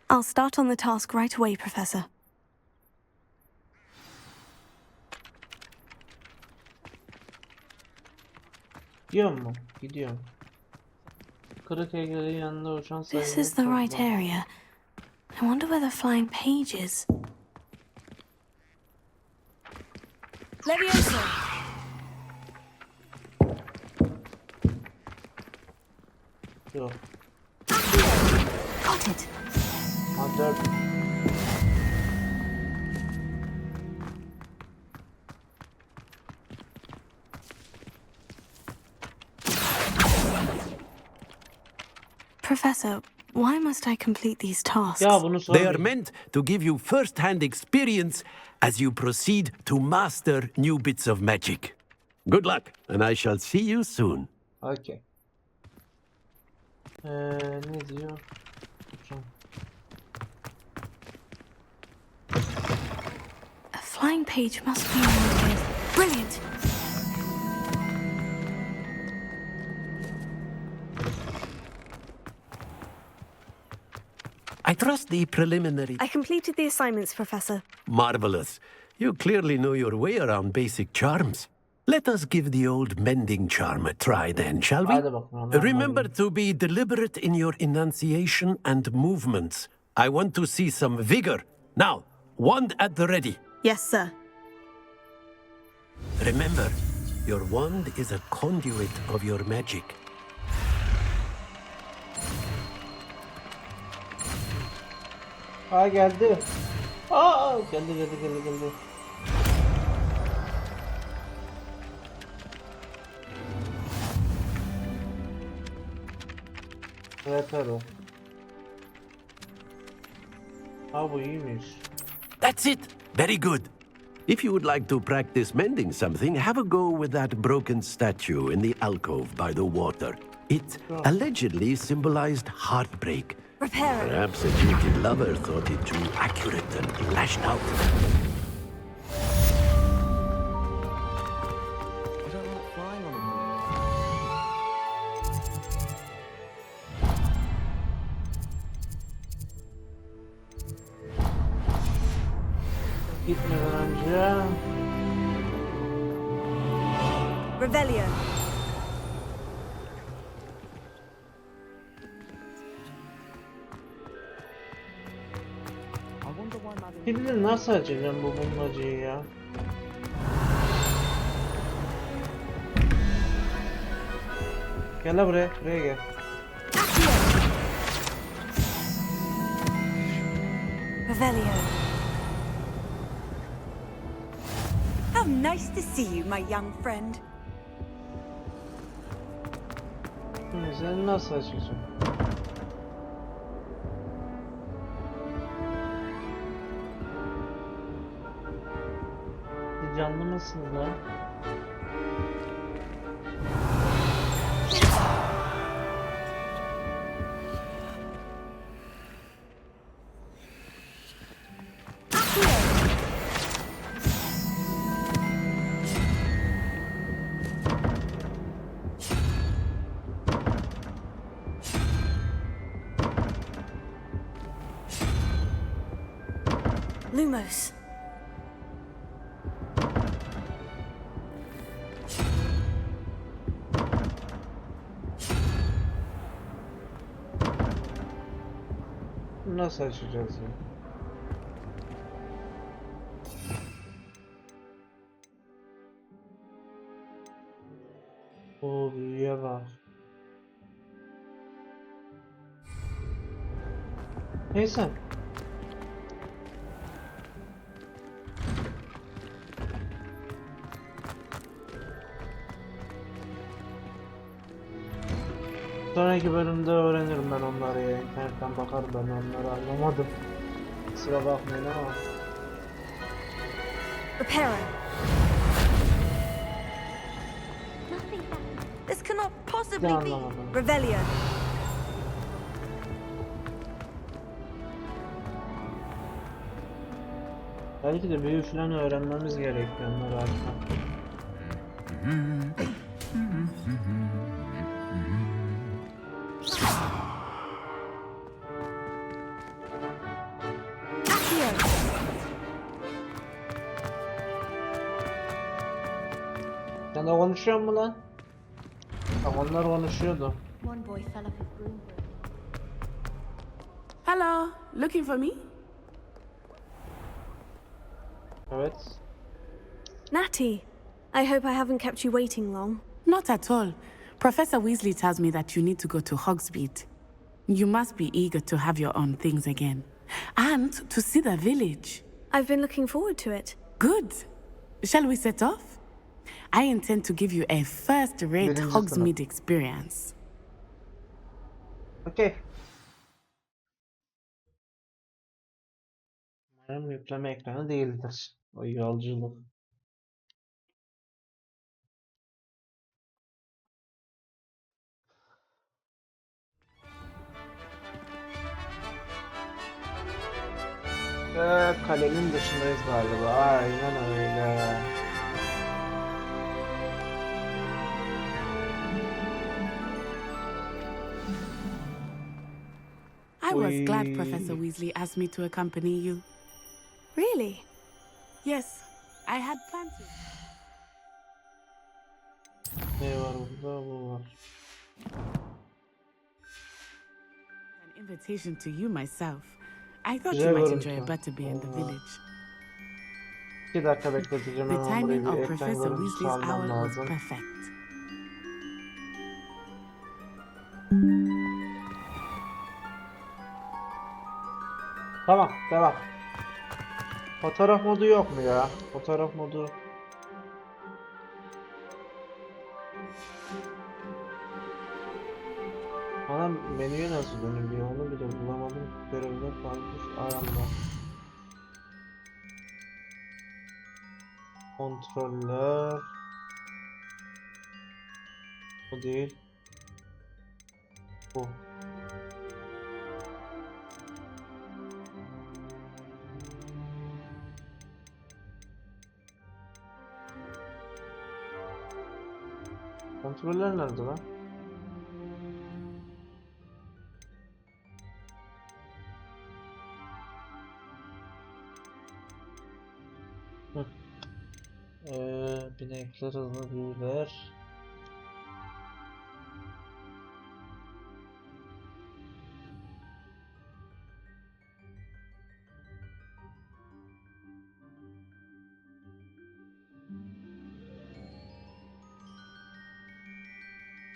I'll start on the task right away, Professor. Gidiyor mu? Gidiyorum. Kırık heykelin yanında uçan This sayılı is the right toplam. area. I wonder where the flying page is. Leviosa! Yok. Got it. Ha 4. Professor, Why must I complete these tasks? Ya bunu They are sormayın. meant to give you first-hand experience as you proceed to master new bits of magic. Good luck, and I shall see you soon. Okay. Ne diyor? A flying page must be anointed. Brilliant! I trust the preliminary... I completed the assignments, Professor. Marvelous. You clearly know your way around basic charms. Let us give the old mending charm a try then, shall we? Hadi bakalım. Remember to be deliberate in your enunciation and movements. I want to see some vigor. Now, wand at the ready. Yes, sir. Remember, your wand is a conduit of your magic. Aa geldi. Aa geldi. Evet o. Aa bu iyiymiş. That's it. Very good. If you would like to practice mending something, have a go with that broken statue in the alcove by the water. It allegedly symbolized heartbreak. Repair it. Perhaps a jilted lover thought it too accurate and lashed out. Gitmeden önce Revelio. Şimdi nasıl açacağım bu bulmacayı ya? Gel la buraya gel. Revelio. How nice to see you, my young friend. Şimdi sen nasıl açacaksın? Siz canlı mısınız lan? Lumos. Nasıl açacağız ya? O büyüye bak. Neyse. Sonraki bölümde öğrenirim ben onları ya. İnternetten bakarım, ben onları anlamadım. Kusura bakmayın ama. Repair. This cannot possibly Ne be. anlamadım. Revelio. Belki de büyü falan öğrenmemiz gerekiyor onları açmak. Sen de konuşuyor mu lan? Bak onlar konuşuyordu. One boy fell off his broom. Hello, looking for me? Evet. Natty, I hope I haven't kept you waiting long. Not at all. Professor Weasley tells me that you need to go to Hogsmeade. You must be eager to have your own things again. And to see the village. I've been looking forward to it. Good. Shall we set off? I intend to give you a first-rate Birinci Hogsmeade experience. Okay. Yükleme ekranı değildir. O yolculuk. Kalenin dışındayız galiba. Aynen öyle. I was glad Professor Weasley asked me to accompany you. Really? Yes, I had planned to. Ne var burada? Bu var. An invitation to you myself. I thought Güzel you might görüntü. enjoy a better be in the village. 2 dakika bekleteceğim. The Hemen buraya timing bir of ekran Professor görüntüsü Weasley's almam owl was lazım. perfect. Tamam, devam. Fotoğraf modu yok mu ya? Fotoğraf modu. Bana menüye nasıl dönülüyor onu bile bulamadım. Görevler kalmış ayarlar. Kontroller. Bu değil. Bu. Kontroller nerede lan? Binekler, hızlı büyüler.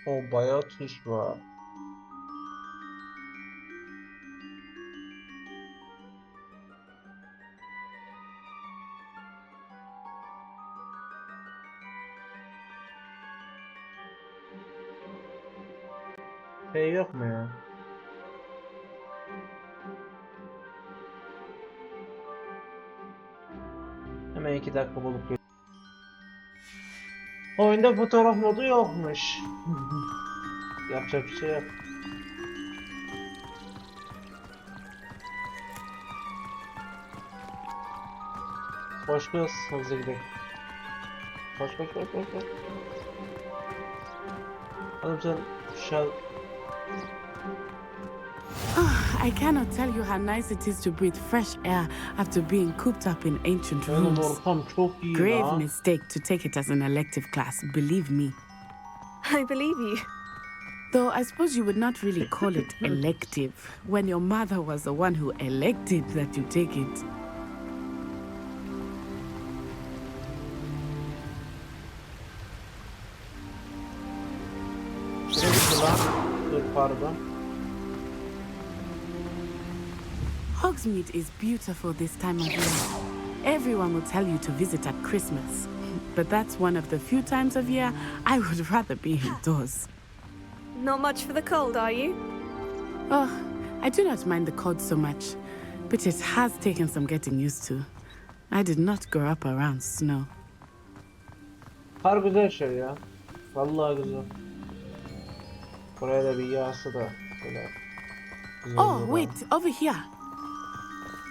O bayağı tuş var. Şey yok mu ya? Hemen 2 dakika bulup geliyorum. Oyunda fotoğraf modu yokmuş. Yapacak bir şey yok. Koş kız, hızlı gidelim. Koş koş koş koş koş. Oğlum sen şu I cannot tell you how nice it is to breathe fresh air after being cooped up in ancient rooms. Grave mistake to take it as an elective class, believe me. I believe you. Though I suppose you would not really call it elective when your mother was the one who elected that you take it. Hogsmeade is beautiful this time of year. Everyone will tell you to visit at Christmas. But that's one of the few times of year I would rather be indoors. Not much for the cold, are you? Oh, I do not mind the cold so much, but it has taken some getting used to. I did not grow up around snow. Kar güzel şey ya. Vallahi güzel. Buraya da bir yağsı da böyle. Oh, wait, over here.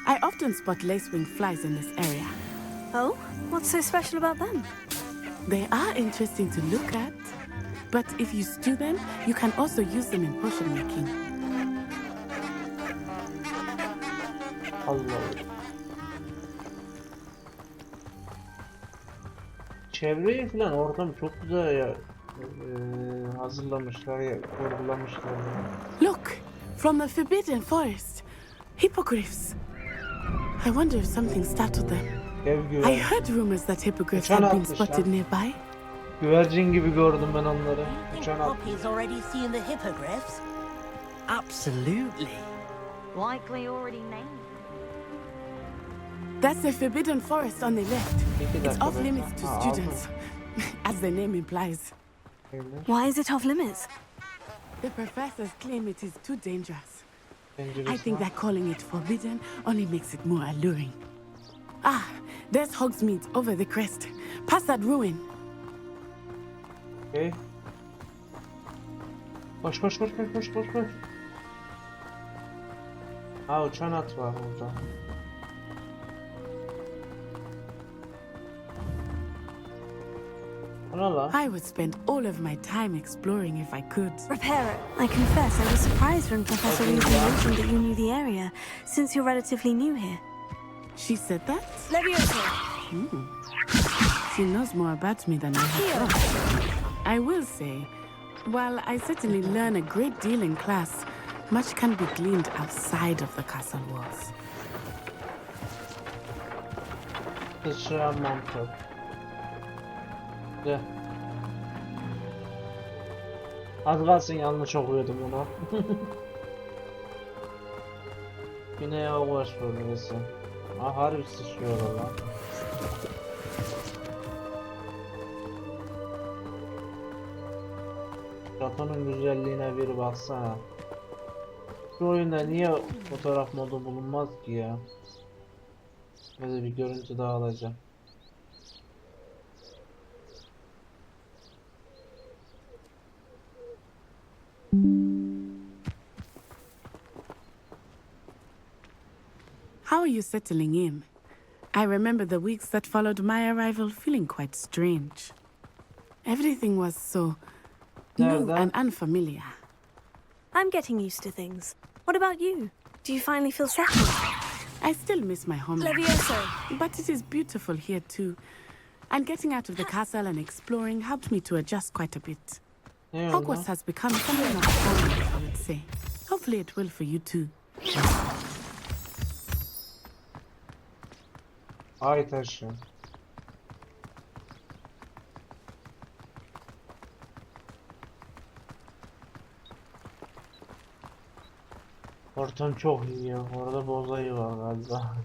I often spot lacewing flies in this area. Oh, what's so special about them? They are interesting to look at, but if you stew them, you can also use them in potion making. Allah. Çevreyi falan ortam çok güzel ya. Hazırlamışlar ya, kurgulamışlar ya. Look, from the Forbidden Forest, hippogriffs. I wonder if something startled them. I heard rumors that hippogriffs had been spotted nearby. Güvercin gibi gördüm ben onları. Uçan Poppy's already seen the hippogriffs. Absolutely. Likely already named. That's the Forbidden Forest on the left. It's off limits to students, as the name implies. Why is it off limits? The professors claim it is too dangerous. I think that calling it forbidden only makes it more alluring. Ah, there's Hogsmeade over the crest. Past that ruin. Okay. Koş koş koş koş koş koş koş. Ha, uçan at var burada. I would spend all of my time exploring if I could. Repair it. I confess, I was surprised when Professor Weasley mentioned that you knew the area, since you're relatively new here. She said that? Leviosa! She knows more about me than I have thought. I will say, while I certainly learn a great deal in class, much can be gleaned outside of the castle walls. Sıçrayan mantık. Gel. Az kalsın yanlış okuyordum bunu. Yine Hogwarts bölümü. Ah, harbi sıçrıyorlar lan. Ratonun güzelliğine bir baksana. Şu oyunda niye fotoğraf modu bulunmaz ki ya? Böyle bir görüntü daha alacağım. How are you settling in? I remember the weeks that followed my arrival feeling quite strange. Everything was so new and unfamiliar. I'm getting used to things. What about you? Do you finally feel settled? I still miss my homeland. Leviosa! But it is beautiful here too. And getting out of the castle and exploring helped me to adjust quite a bit. Hogwarts has become something of home, I would say. Hopefully it will for you too. Ay taşı. Ortam çok iyi ya. Orada bozayı var galiba.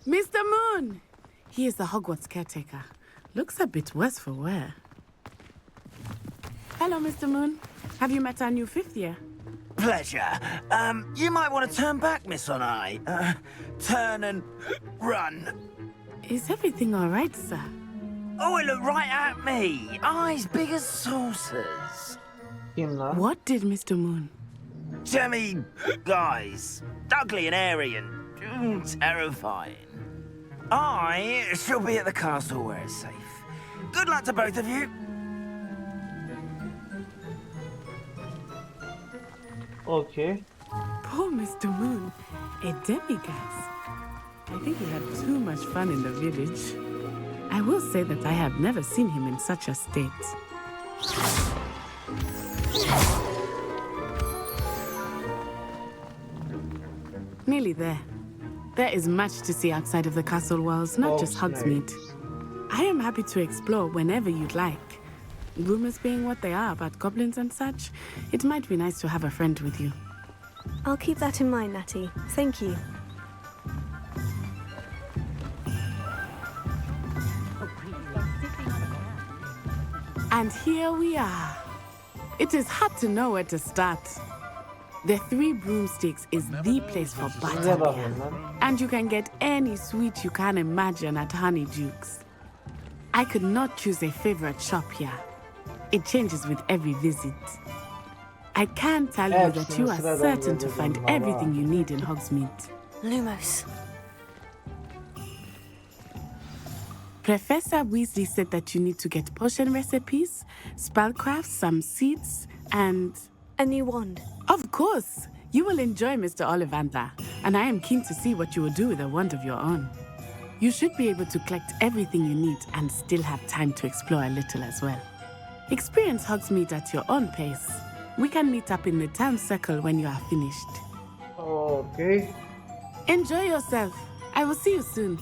Mr. Moon! He is the Hogwarts caretaker. Looks a bit worse for wear. Hello, Mr. Moon. Have you met our new fifth year? Pleasure. You might want to turn back, Miss Onai. Turn and run. Is everything all right, sir? Oh, it looked right at me. Eyes big as saucers. What did Mr. Moon? Jemmy guys. Ugly and airy and terrifying. I shall be at the castle where it's safe. Good luck to both of you. Okay. Poor Mr. Moon, a demiguise. I think he had too much fun in the village. I will say that I have never seen him in such a state. Nearly there. There is much to see outside of the castle walls, not just Hogsmeade. I am happy to explore whenever you'd like. Rumors being what they are about goblins and such, it might be nice to have a friend with you. I'll keep that in mind, Natty. Thank you. And here we are. It is hard to know where to start. The Three Broomsticks is the place for butterbeer. And you can get any sweet you can imagine at Honeydukes. I could not choose a favorite shop here. It changes with every visit. I can tell you that you are certain to find everything you need in Hogsmeade. Lumos. Professor Weasley said that you need to get potion recipes, spellcraft, some seeds, and... a new wand. Of course! You will enjoy Mr. Ollivander, and I am keen to see what you will do with a wand of your own. You should be able to collect everything you need and still have time to explore a little as well. Experience Hogsmeade at your own pace. We can meet up in the town circle when you are finished. Okay. Enjoy yourself. I will see you soon.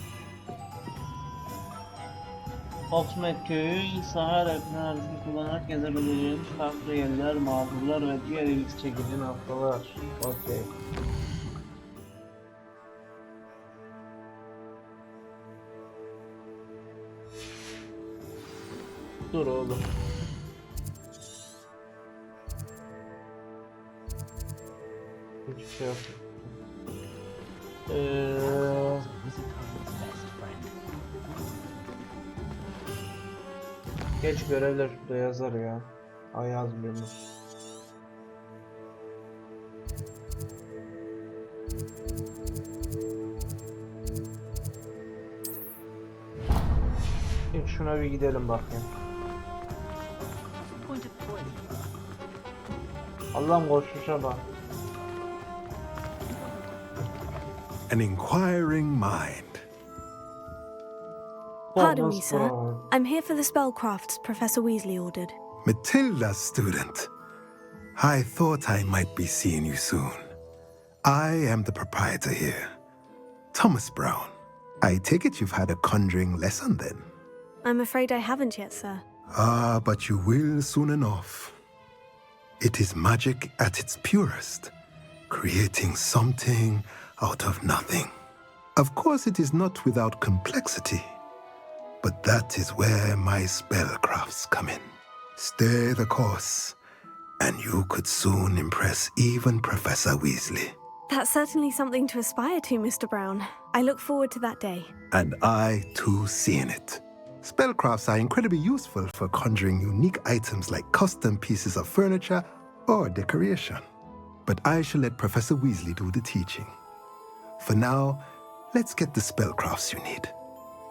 Hogsmeade köyü sahil arazisini kullanarak gezebileceğiniz farklı yerler, mağdurlar ve diğer ilgi çekici noktalar. Okay. Dur oğlum. Hiçbir şey yok. Geç görevler şurada yazar ya. Ay yazmıyor mu? Şimdi şuna bir gidelim bakayım. Allah'ım koşuşa bak. An inquiring mind. Pardon me, sir. I'm here for the spellcrafts Professor Weasley ordered. Matilda's student. I thought I might be seeing you soon. I am the proprietor here, Thomas Brown. I take it you've had a conjuring lesson then? I'm afraid I haven't yet, sir. Ah, but you will soon enough. It is magic at its purest, creating something out of nothing. Of course, it is not without complexity, but that is where my spellcrafts come in. Stay the course, and you could soon impress even Professor Weasley. That's certainly something to aspire to, Mr. Brown. I look forward to that day. And I, too, seeing it. Spellcrafts are incredibly useful for conjuring unique items like custom pieces of furniture or decoration. But I shall let Professor Weasley do the teaching. For now, let's get the spellcrafts you need.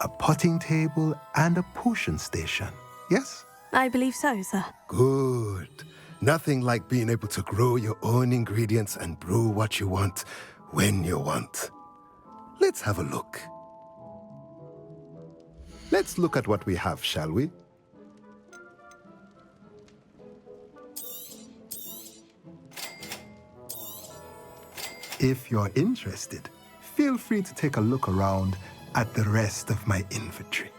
A potting table and a potion station, yes? I believe so, sir. Good. Nothing like being able to grow your own ingredients and brew what you want when you want. Let's have a look. Let's look at what we have, shall we? If you're interested, feel free to take a look around at the rest of my inventory.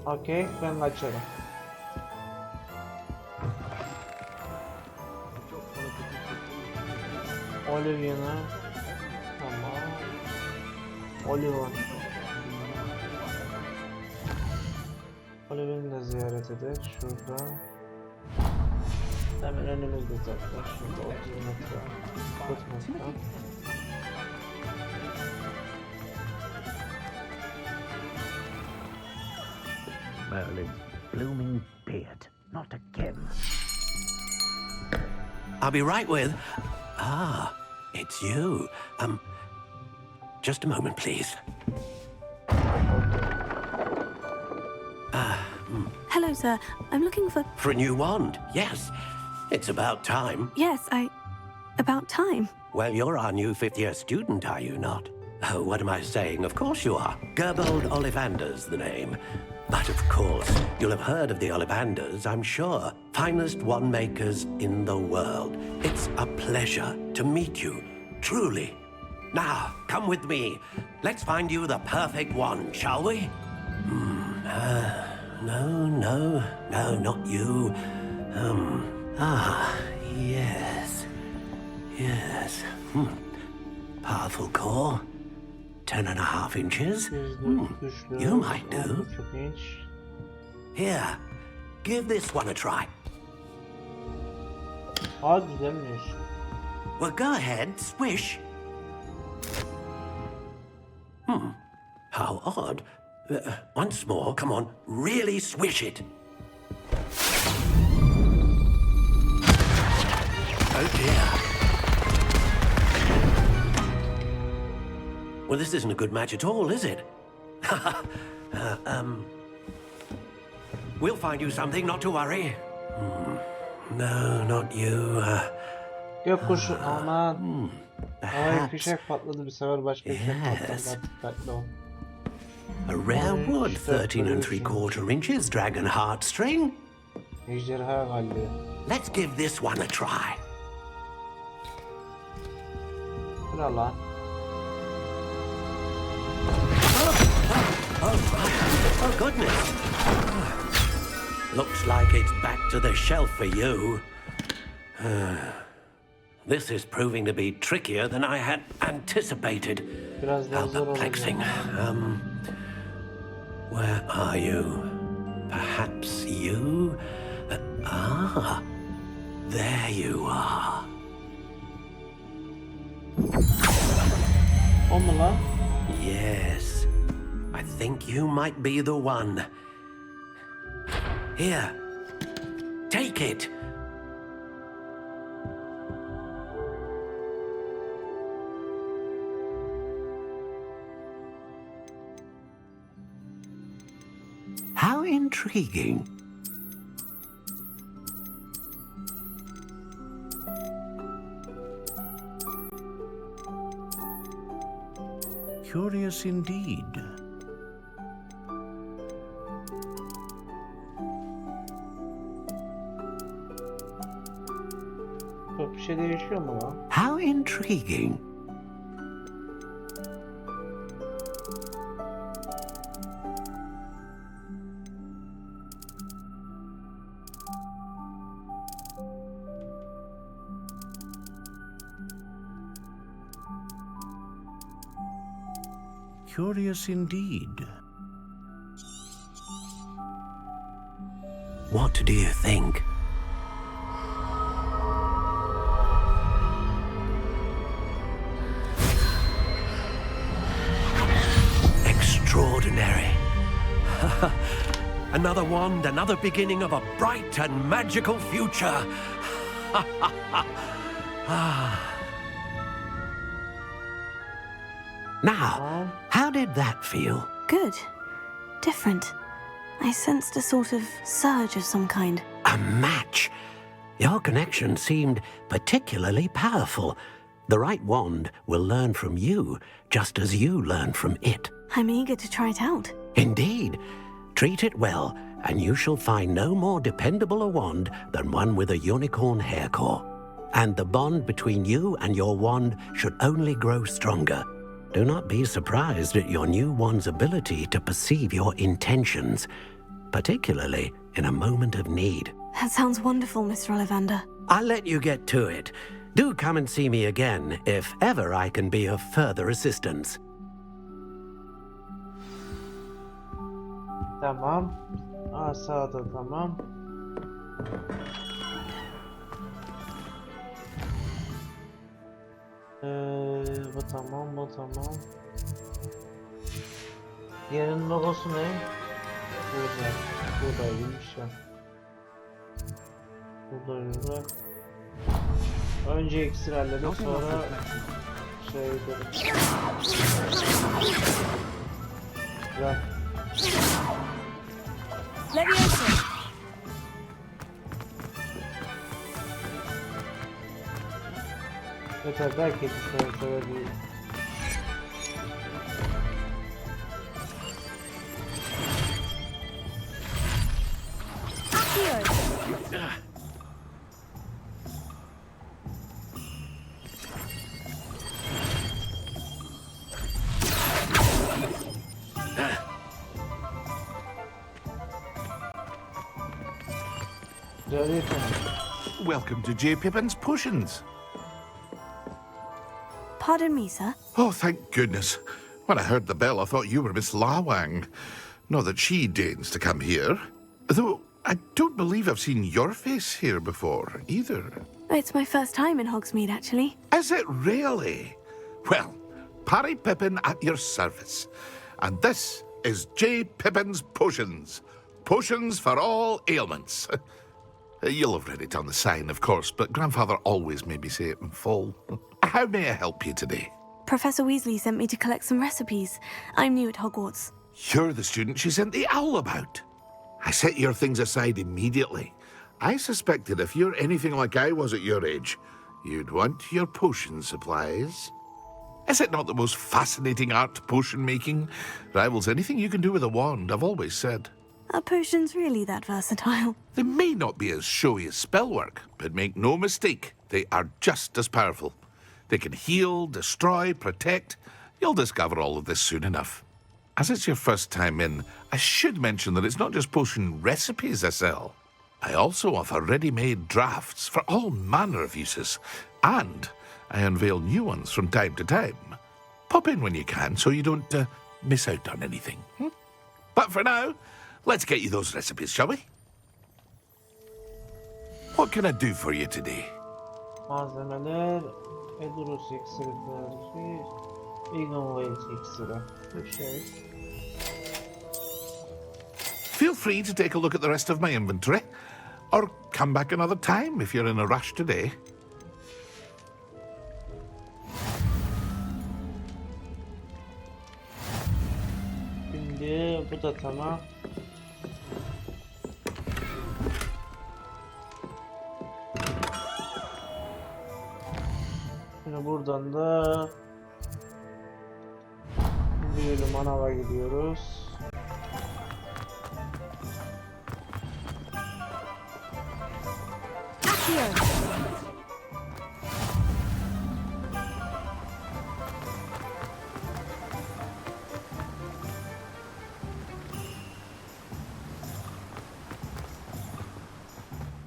Okey, ben kaçarım. Olivia'na tamam. Olivia'nı de ziyaret eder. Şurada. Hemen önümüzde zaten. Şurada 30 metre. 40 metre. Merlin's blooming beard. Not again. I'll be right with... Ah, it's you. Just a moment, please. Hello, sir. I'm looking for... For a new wand, yes. It's about time. Yes, about time. Well, you're our new fifth-year student, are you not? Oh, what am I saying? Of course you are. Gerbold Ollivander's the name. But of course, you'll have heard of the Ollivanders, I'm sure. Finest wand makers in the world. It's a pleasure to meet you, truly. Now, come with me. Let's find you the perfect wand, shall we? No, not you. Yes. Powerful core. 10.5 inches. You might do. Here, give this one a try. Well, go ahead, swish. How odd. Once more, come on, really swish it. Oh dear. Well, this isn't a good match at all, is it? We'll find you something, not to worry. No, not you. Gökkuşu, aman. Ay, fişek patladı bir sefer başka bir şey patladı. Dikkatli ol. A rare wood, 13 3/4 inches, dragon heartstring. Ejderha kalbi. Let's give this one a try. Bu ne lan? Oh, goodness. Looks like it's back to the shelf for you. This is proving to be trickier than I had anticipated. How perplexing. Where are you? Perhaps you? There you are. O mu lan? Yes. I think you might be the one. Here. Take it. How intriguing. Curious indeed. Çok bir şey değişiyor mu lan? How intriguing. Curious indeed. What do you think? Extraordinary. Another wand, another beginning of a bright and magical future. Now, how did that feel? Good. Different. I sensed a sort of surge of some kind. A match. Your connection seemed particularly powerful. The right wand will learn from you, just as you learn from it. I'm eager to try it out. Indeed. Treat it well, and you shall find no more dependable a wand than one with a unicorn hair core. And the bond between you and your wand should only grow stronger. Do not be surprised at your new wand's ability to perceive your intentions, particularly in a moment of need. That sounds wonderful, Mr. Ollivander. I'll let you get to it. Do come and see me again if ever I can be of further assistance. Tamam. Sağda tamam. Bu tamam, bu tamam. Yerin logosu ne? Burada. Buradaymış ya. Burada. Önce iksir halledik, sonra şey dedim. Güzel. Leviosa. Yeter belki sever değil. Welcome to J. Pippin's Potions. Pardon me, sir. Oh, thank goodness. When I heard the bell, I thought you were Miss Lawang. Not that she deigns to come here. Though I don't believe I've seen your face here before, either. It's my first time in Hogsmeade, actually. Is it really? Well, Parry Pippin at your service. And this is J. Pippin's Potions. Potions for all ailments. You'll have read it on the sign, of course, but Grandfather always made me say it in full. How may I help you today? Professor Weasley sent me to collect some recipes. I'm new at Hogwarts. You're the student she sent the owl about. I set your things aside immediately. I suspected if you're anything like I was at your age, you'd want your potion supplies. Is it not the most fascinating art, potion making? Rivals anything you can do with a wand, I've always said. Are potions really that versatile? They may not be as showy as spellwork, but make no mistake, they are just as powerful. They can heal, destroy, protect. You'll discover all of this soon enough. As it's your first time in, I should mention that it's not just potion recipes I sell. I also offer ready-made drafts for all manner of uses, and I unveil new ones from time to time. Pop in when you can so you don't miss out on anything. But for now, Let's get you those recipes, shall we? What can I do for you today? Malzemeler, Edurus iksiri tarifi, Vegan Whale iksiri. Bir şey. Feel free to take a look at the rest of my inventory, or come back another time if you're in a rush today. Şimdi bu da tamam. Şimdi buradan da bir manava gidiyoruz.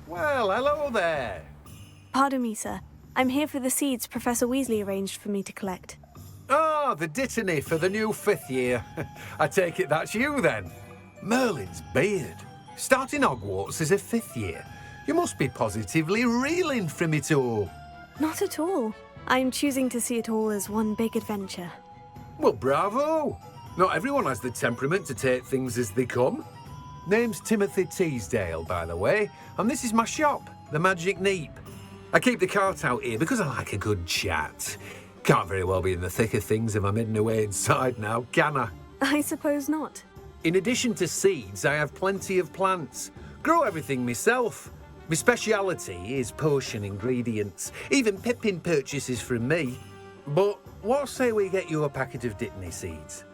Well, hello there. Pardon me, sir. I'm here for the seeds Professor Weasley arranged for me to collect. Oh, the dittany for the new 5th year. I take it that's you, then. Merlin's beard. Starting Hogwarts as a 5th year. You must be positively reeling from it all. Not at all. I'm choosing to see it all as one big adventure. Well, bravo. Not everyone has the temperament to take things as they come. Name's Timothy Teasdale, by the way, and this is my shop, the Magic Neep. I keep the cart out here because I like a good chat. Can't very well be in the thick of things if I'm hidden away inside now, can I? I suppose not. In addition to seeds, I have plenty of plants. Grow everything myself. My speciality is potion ingredients. Even Pippin purchases from me. But what say we get you a packet of dittany seeds?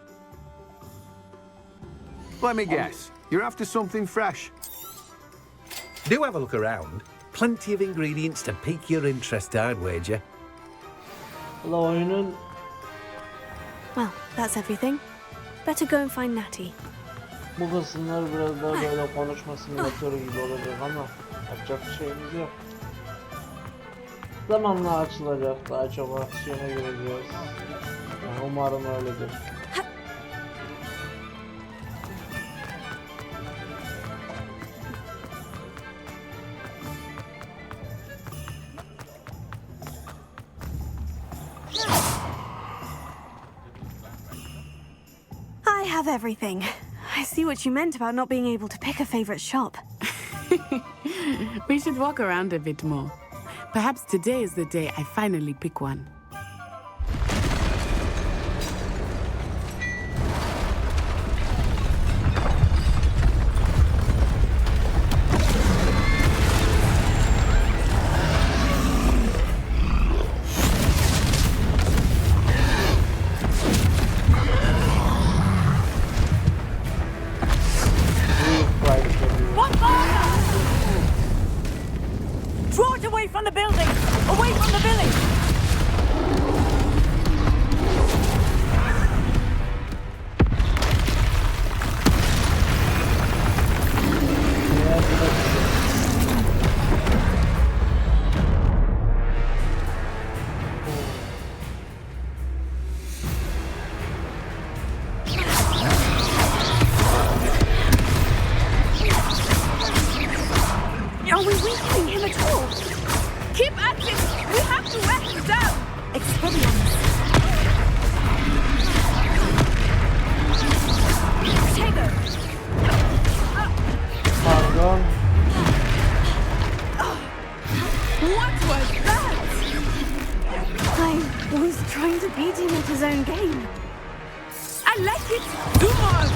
Let me guess. You're after something fresh. Do have a look around. Plenty of ingredients to pique your interest, I'd wager. Well, that's everything. Better go and find Natty. Bu kısımlar biraz daha böyle konuşma simülatörü gibi olacak ama yapacak bir şeyimiz yok. Zamanla açılacak, daha çok aksiyona gireceğiz. Yani umarım öyledir. I have everything. I see what you meant about not being able to pick a favorite shop. We should walk around a bit more. Perhaps today is the day I finally pick one. Draw it away from the building! Away from the village! Are we weakening him at all? Keep at it! We have to wear him down! Expelliarmus! Tego! Pardon. What was that? I was trying to beat him at his own game. I like it! Do more!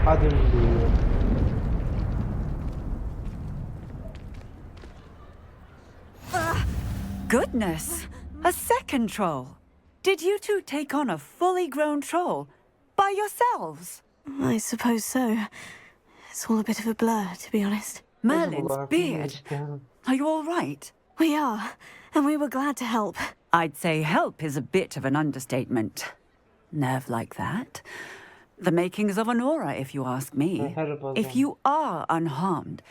Hadi diyor. Goodness! A second troll. Did you two take on a fully grown troll by yourselves? I suppose so. It's all a bit of a blur, to be honest. Merlin's beard. Are you all right? We are, and we were glad to help. I'd say help is a bit of an understatement. Nerve like that. The makings of an aura, if you ask me. If you are unharmed,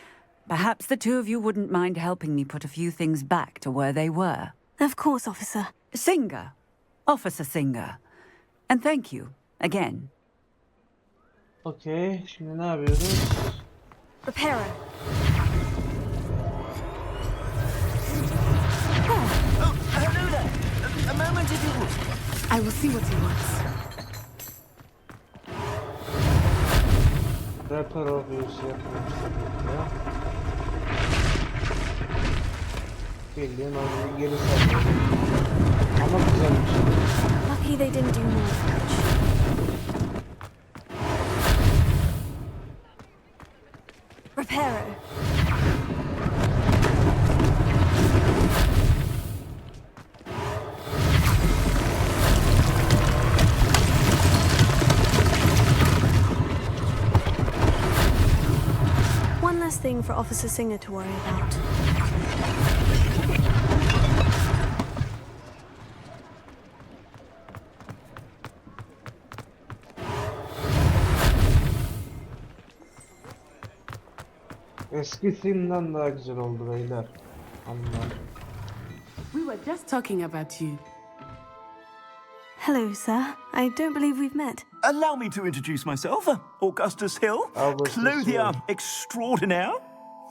perhaps the two of you wouldn't mind helping me put a few things back to where they were. Of course, officer. Singer. Officer Singer. And thank you, again. Okay, şimdi ne yapıyoruz? Repairer. Hello there. A moment if you will. I will see what he wants. Rapper obviously yapıyoruz tabii ya. Bildiğin onu geri sarıyor. Ama güzelmiş. Lucky they didn't do more damage. Repairer. One less thing for Officer Singer to worry about. Eskisinden daha güzel oldu beyler. Allah. We were just talking about you. Hello, sir. I don't believe we've met. Allow me to introduce myself, Augustus Hill, clothier extraordinaire.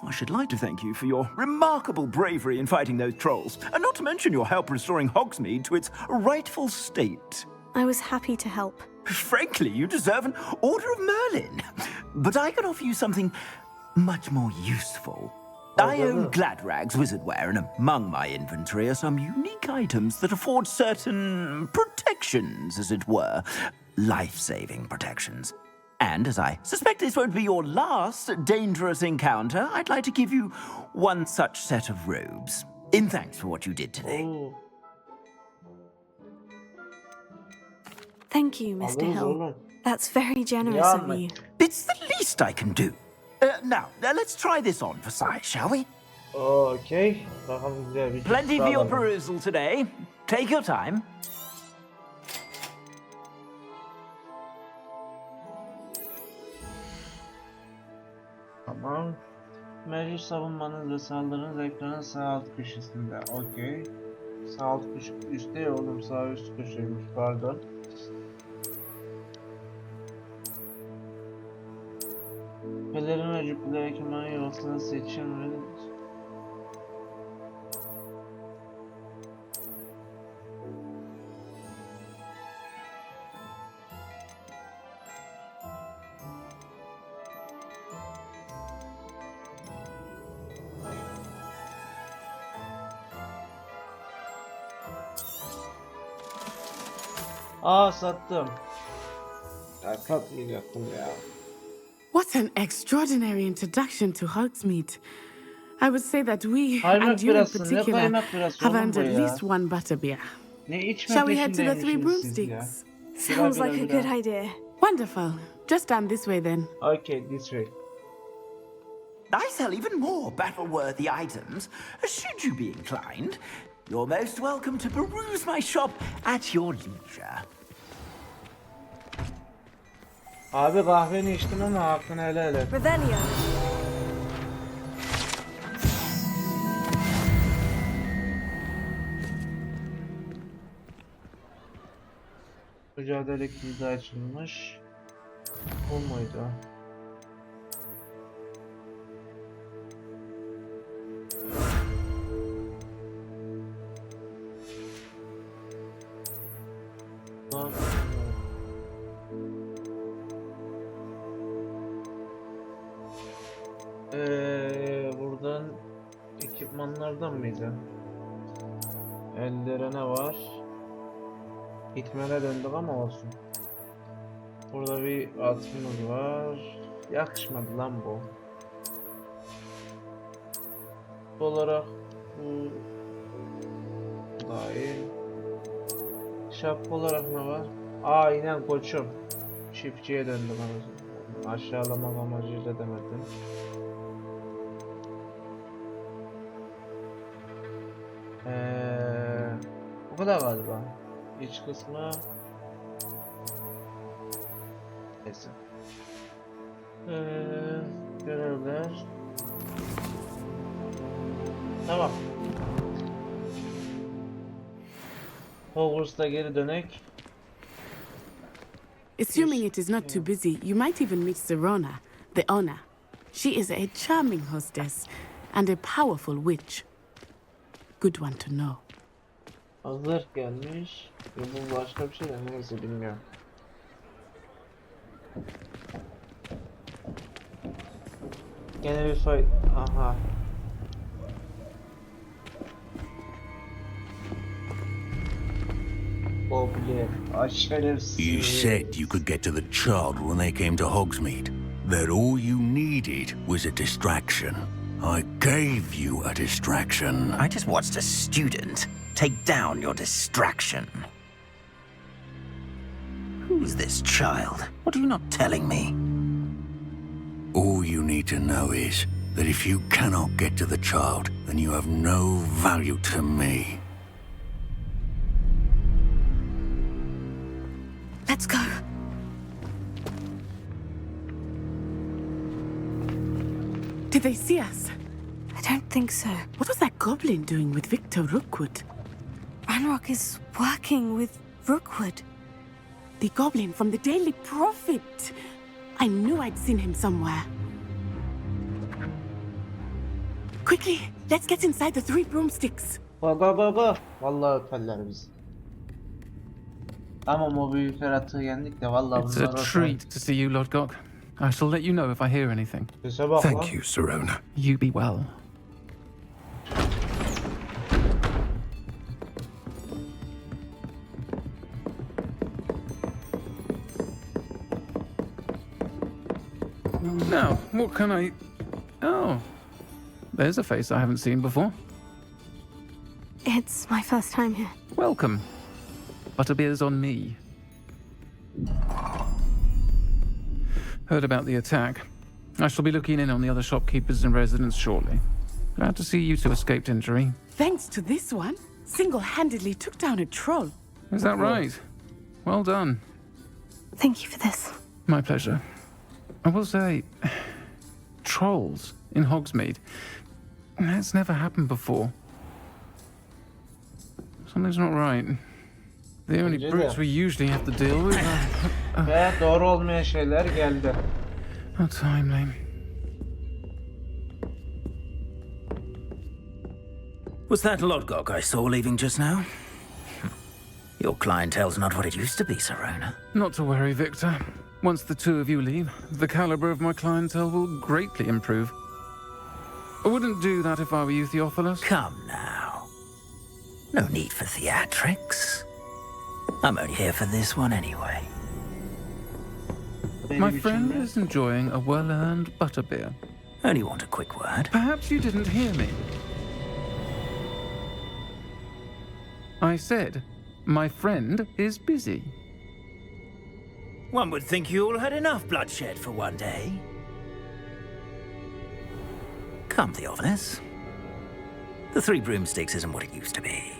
I should like to thank you for your remarkable bravery in fighting those trolls, and not to mention your help restoring Hogsmeade to its rightful state. I was happy to help. Frankly, you deserve an Order of Merlin. But I can offer you something much more useful. I own Gladrag's wizardware, and among my inventory are some unique items that afford certain protections, as it were. Life-saving protections. And as I suspect this won't be your last dangerous encounter, I'd like to give you one such set of robes, in thanks for what you did today. Thank you, Mr. Hill. That's very generous of you. It's the least I can do. Now, let's try this on for size, shall we? Okay. Bakalım güzel bir Plenty for your perusal today. Take your time. Tamam. Mevcut savunmanız ve saldırınız ekranın sağ alt köşesinde. Okey. Sağ alt köşe üstte ya oğlum, sağ üst köşeymiş, pardon. Pelerin ve cübbeli ekipmanı yuvasını seçin ve sattım. Ya satmayacaktım ya. What an extraordinary introduction to Hogsmeade. I would say that we, Kaymak and you in birası, ne particular, kaymak birası have oğlum earned bu at ya? least one butterbeer. Ne içme Shall we head to the Three peşindeymişsiniz siz ya? Broomsticks? Sounds like a good idea. Wonderful. Just down this way then. Okay, this way. I sell even more battle-worthy items, should you be inclined. You're most welcome to peruse my shop at your leisure. Abi kahveni içtim ama hakkını helal et. Revelio. Mücadele kilidi açılmış. Bu muydu? Buradan ekipmanlardan mıydı? Ellere ne var? İtmene döndük ama olsun. Burada bir atımız var. Yakışmadı lan bu. Olarak bu daha iyi. Şapka olarak ne var? Aynen koçum. Çiftçiye döndüm anasını. Aşağılamak amacıyla demedim. Bu kadar galiba. İç kısmı. Neyse. Görevler. Tamam. Hogwarts'ta geri dönek. Assuming it is not too busy, you might even meet Serona, the owner. She is a charming hostess and a powerful witch. Good one to know. Hazır gelmiş. Bu başka bir şey de neyse bilmiyorum. Gene bir fay... Aha. You said you could get to the child when they came to Hogsmeade. That all you needed was a distraction. I gave you a distraction. I just watched a student take down your distraction. Who's this child? What are you not telling me? All you need to know is that if you cannot get to the child, then you have no value to me. Let's go. Did they see us? I don't think so. What was that goblin doing with Victor Rookwood? Ranrock is working with Rookwood. The goblin from the Daily Prophet. I knew I'd seen him somewhere. Quickly, let's get inside the 3 broomsticks. Baba. Vallahi öperler bizi. Ama o büyük yaratığı yendik de vallahi It's a treat to see you, Lodgok. I shall let you know if I hear anything. Thank you, Serona. You be well. Now, what can I... Oh, there's a face I haven't seen before. It's my first time here. Welcome. Butterbeer's on me. Heard about the attack. I shall be looking in on the other shopkeepers and residents shortly. Glad to see you two escaped injury. Thanks to this one, single-handedly took down a troll. Is that right? Well done. Thank you for this. My pleasure. I will say, trolls in Hogsmeade. That's never happened before. Something's not right. The only brutes we usually have to deal with are... Ve doğru olmayan şeyler geldi. How timely. Was that Lodgok I saw leaving just now? Your clientele's not what it used to be, Serona. Not to worry, Victor. Once the two of you leave, the caliber of my clientele will greatly improve. I wouldn't do that if I were you, Theophilus. Come now. No need for theatrics. I'm only here for this one anyway. My friend is enjoying a well-earned butterbeer. Only want a quick word. Perhaps you didn't hear me. I said, my friend is busy. One would think you all had enough bloodshed for one day. Come, Theophilus. The 3 broomsticks isn't what it used to be.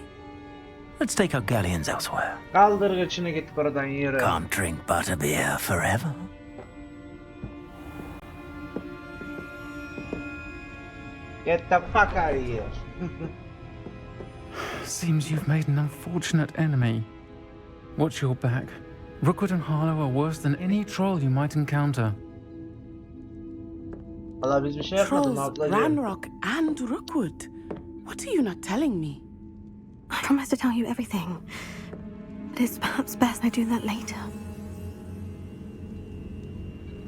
Let's take our galleons elsewhere. Kaldırgıçını git buradan yürü. Can't drink butterbeer forever. Get the fuck out of here. Seems you've made an unfortunate enemy. Watch your back. Rookwood and Harlow are worse than any troll you might encounter. Valla biz bir şey yapmadık ablacığım. Ranrock and Rookwood. What are you not telling me? I promised to tell you everything. But it's perhaps best I do that later.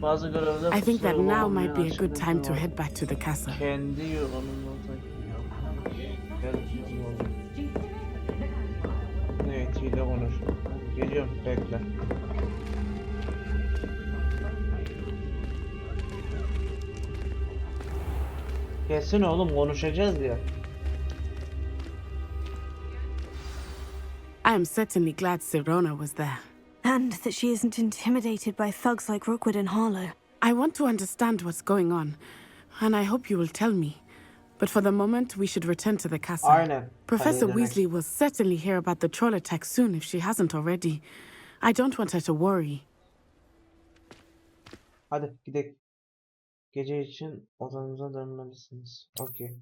Bazı görevler I think that now might be a good time to head back to the castle. Kendi yolundan Evet, hile konuş. Geliyorum, bekle. Kesin oğlum, konuşacağız ya. I am certainly glad Sirona was there. And that she isn't intimidated by thugs like Rookwood and Harlow. I want to understand what's going on, and I hope you will tell me. But for the moment, we should return to the castle. Aynen. Professor Weasley will certainly hear about the troll attack soon if she hasn't already. I don't want her to worry. Hadi gidelim. Gece için odanıza dönmelisiniz. Okey.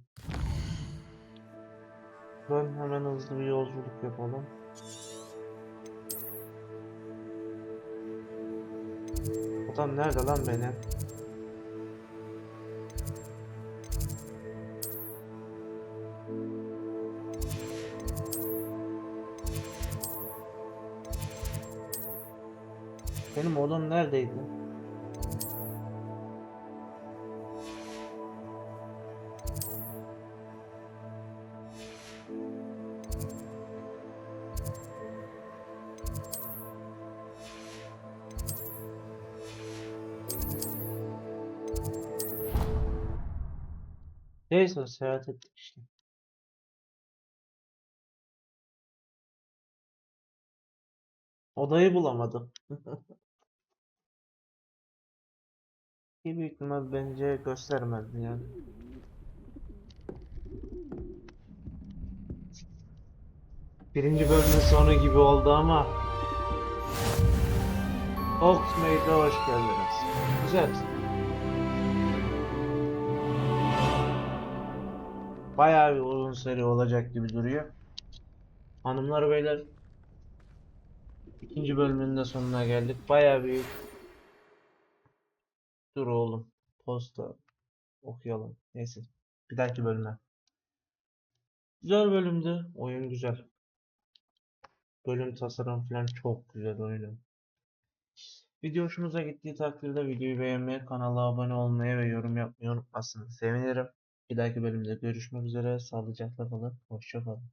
Ben hemen hızlı bir yolculuk yapalım. Odam nerede lan benim? Benim odam neredeydi? Neyse, seyahat ettik işte. Odayı bulamadım. İyi, büyük ihtimal bence göstermezdi yani. Birinci bölümün sonu gibi oldu ama Hogsmeade'e hoş geldiniz. Güzel. Bayağı bir uzun seri olacak gibi duruyor. Hanımlar beyler, ikinci bölümün de sonuna geldik. Bayağı bir... Dur oğlum, posta okuyalım. Neyse, bir dahaki bölüme. Güzel bölümdü. Oyun güzel. Bölüm tasarım falan çok güzel oyunu. Video hoşunuza gittiği takdirde videoyu beğenmeyi, kanala abone olmayı ve yorum yapmayı unutmazsınız. Sevinirim. Bir dahaki bölümde görüşmek üzere. Sağlıcakla kalın. Hoşça kalın.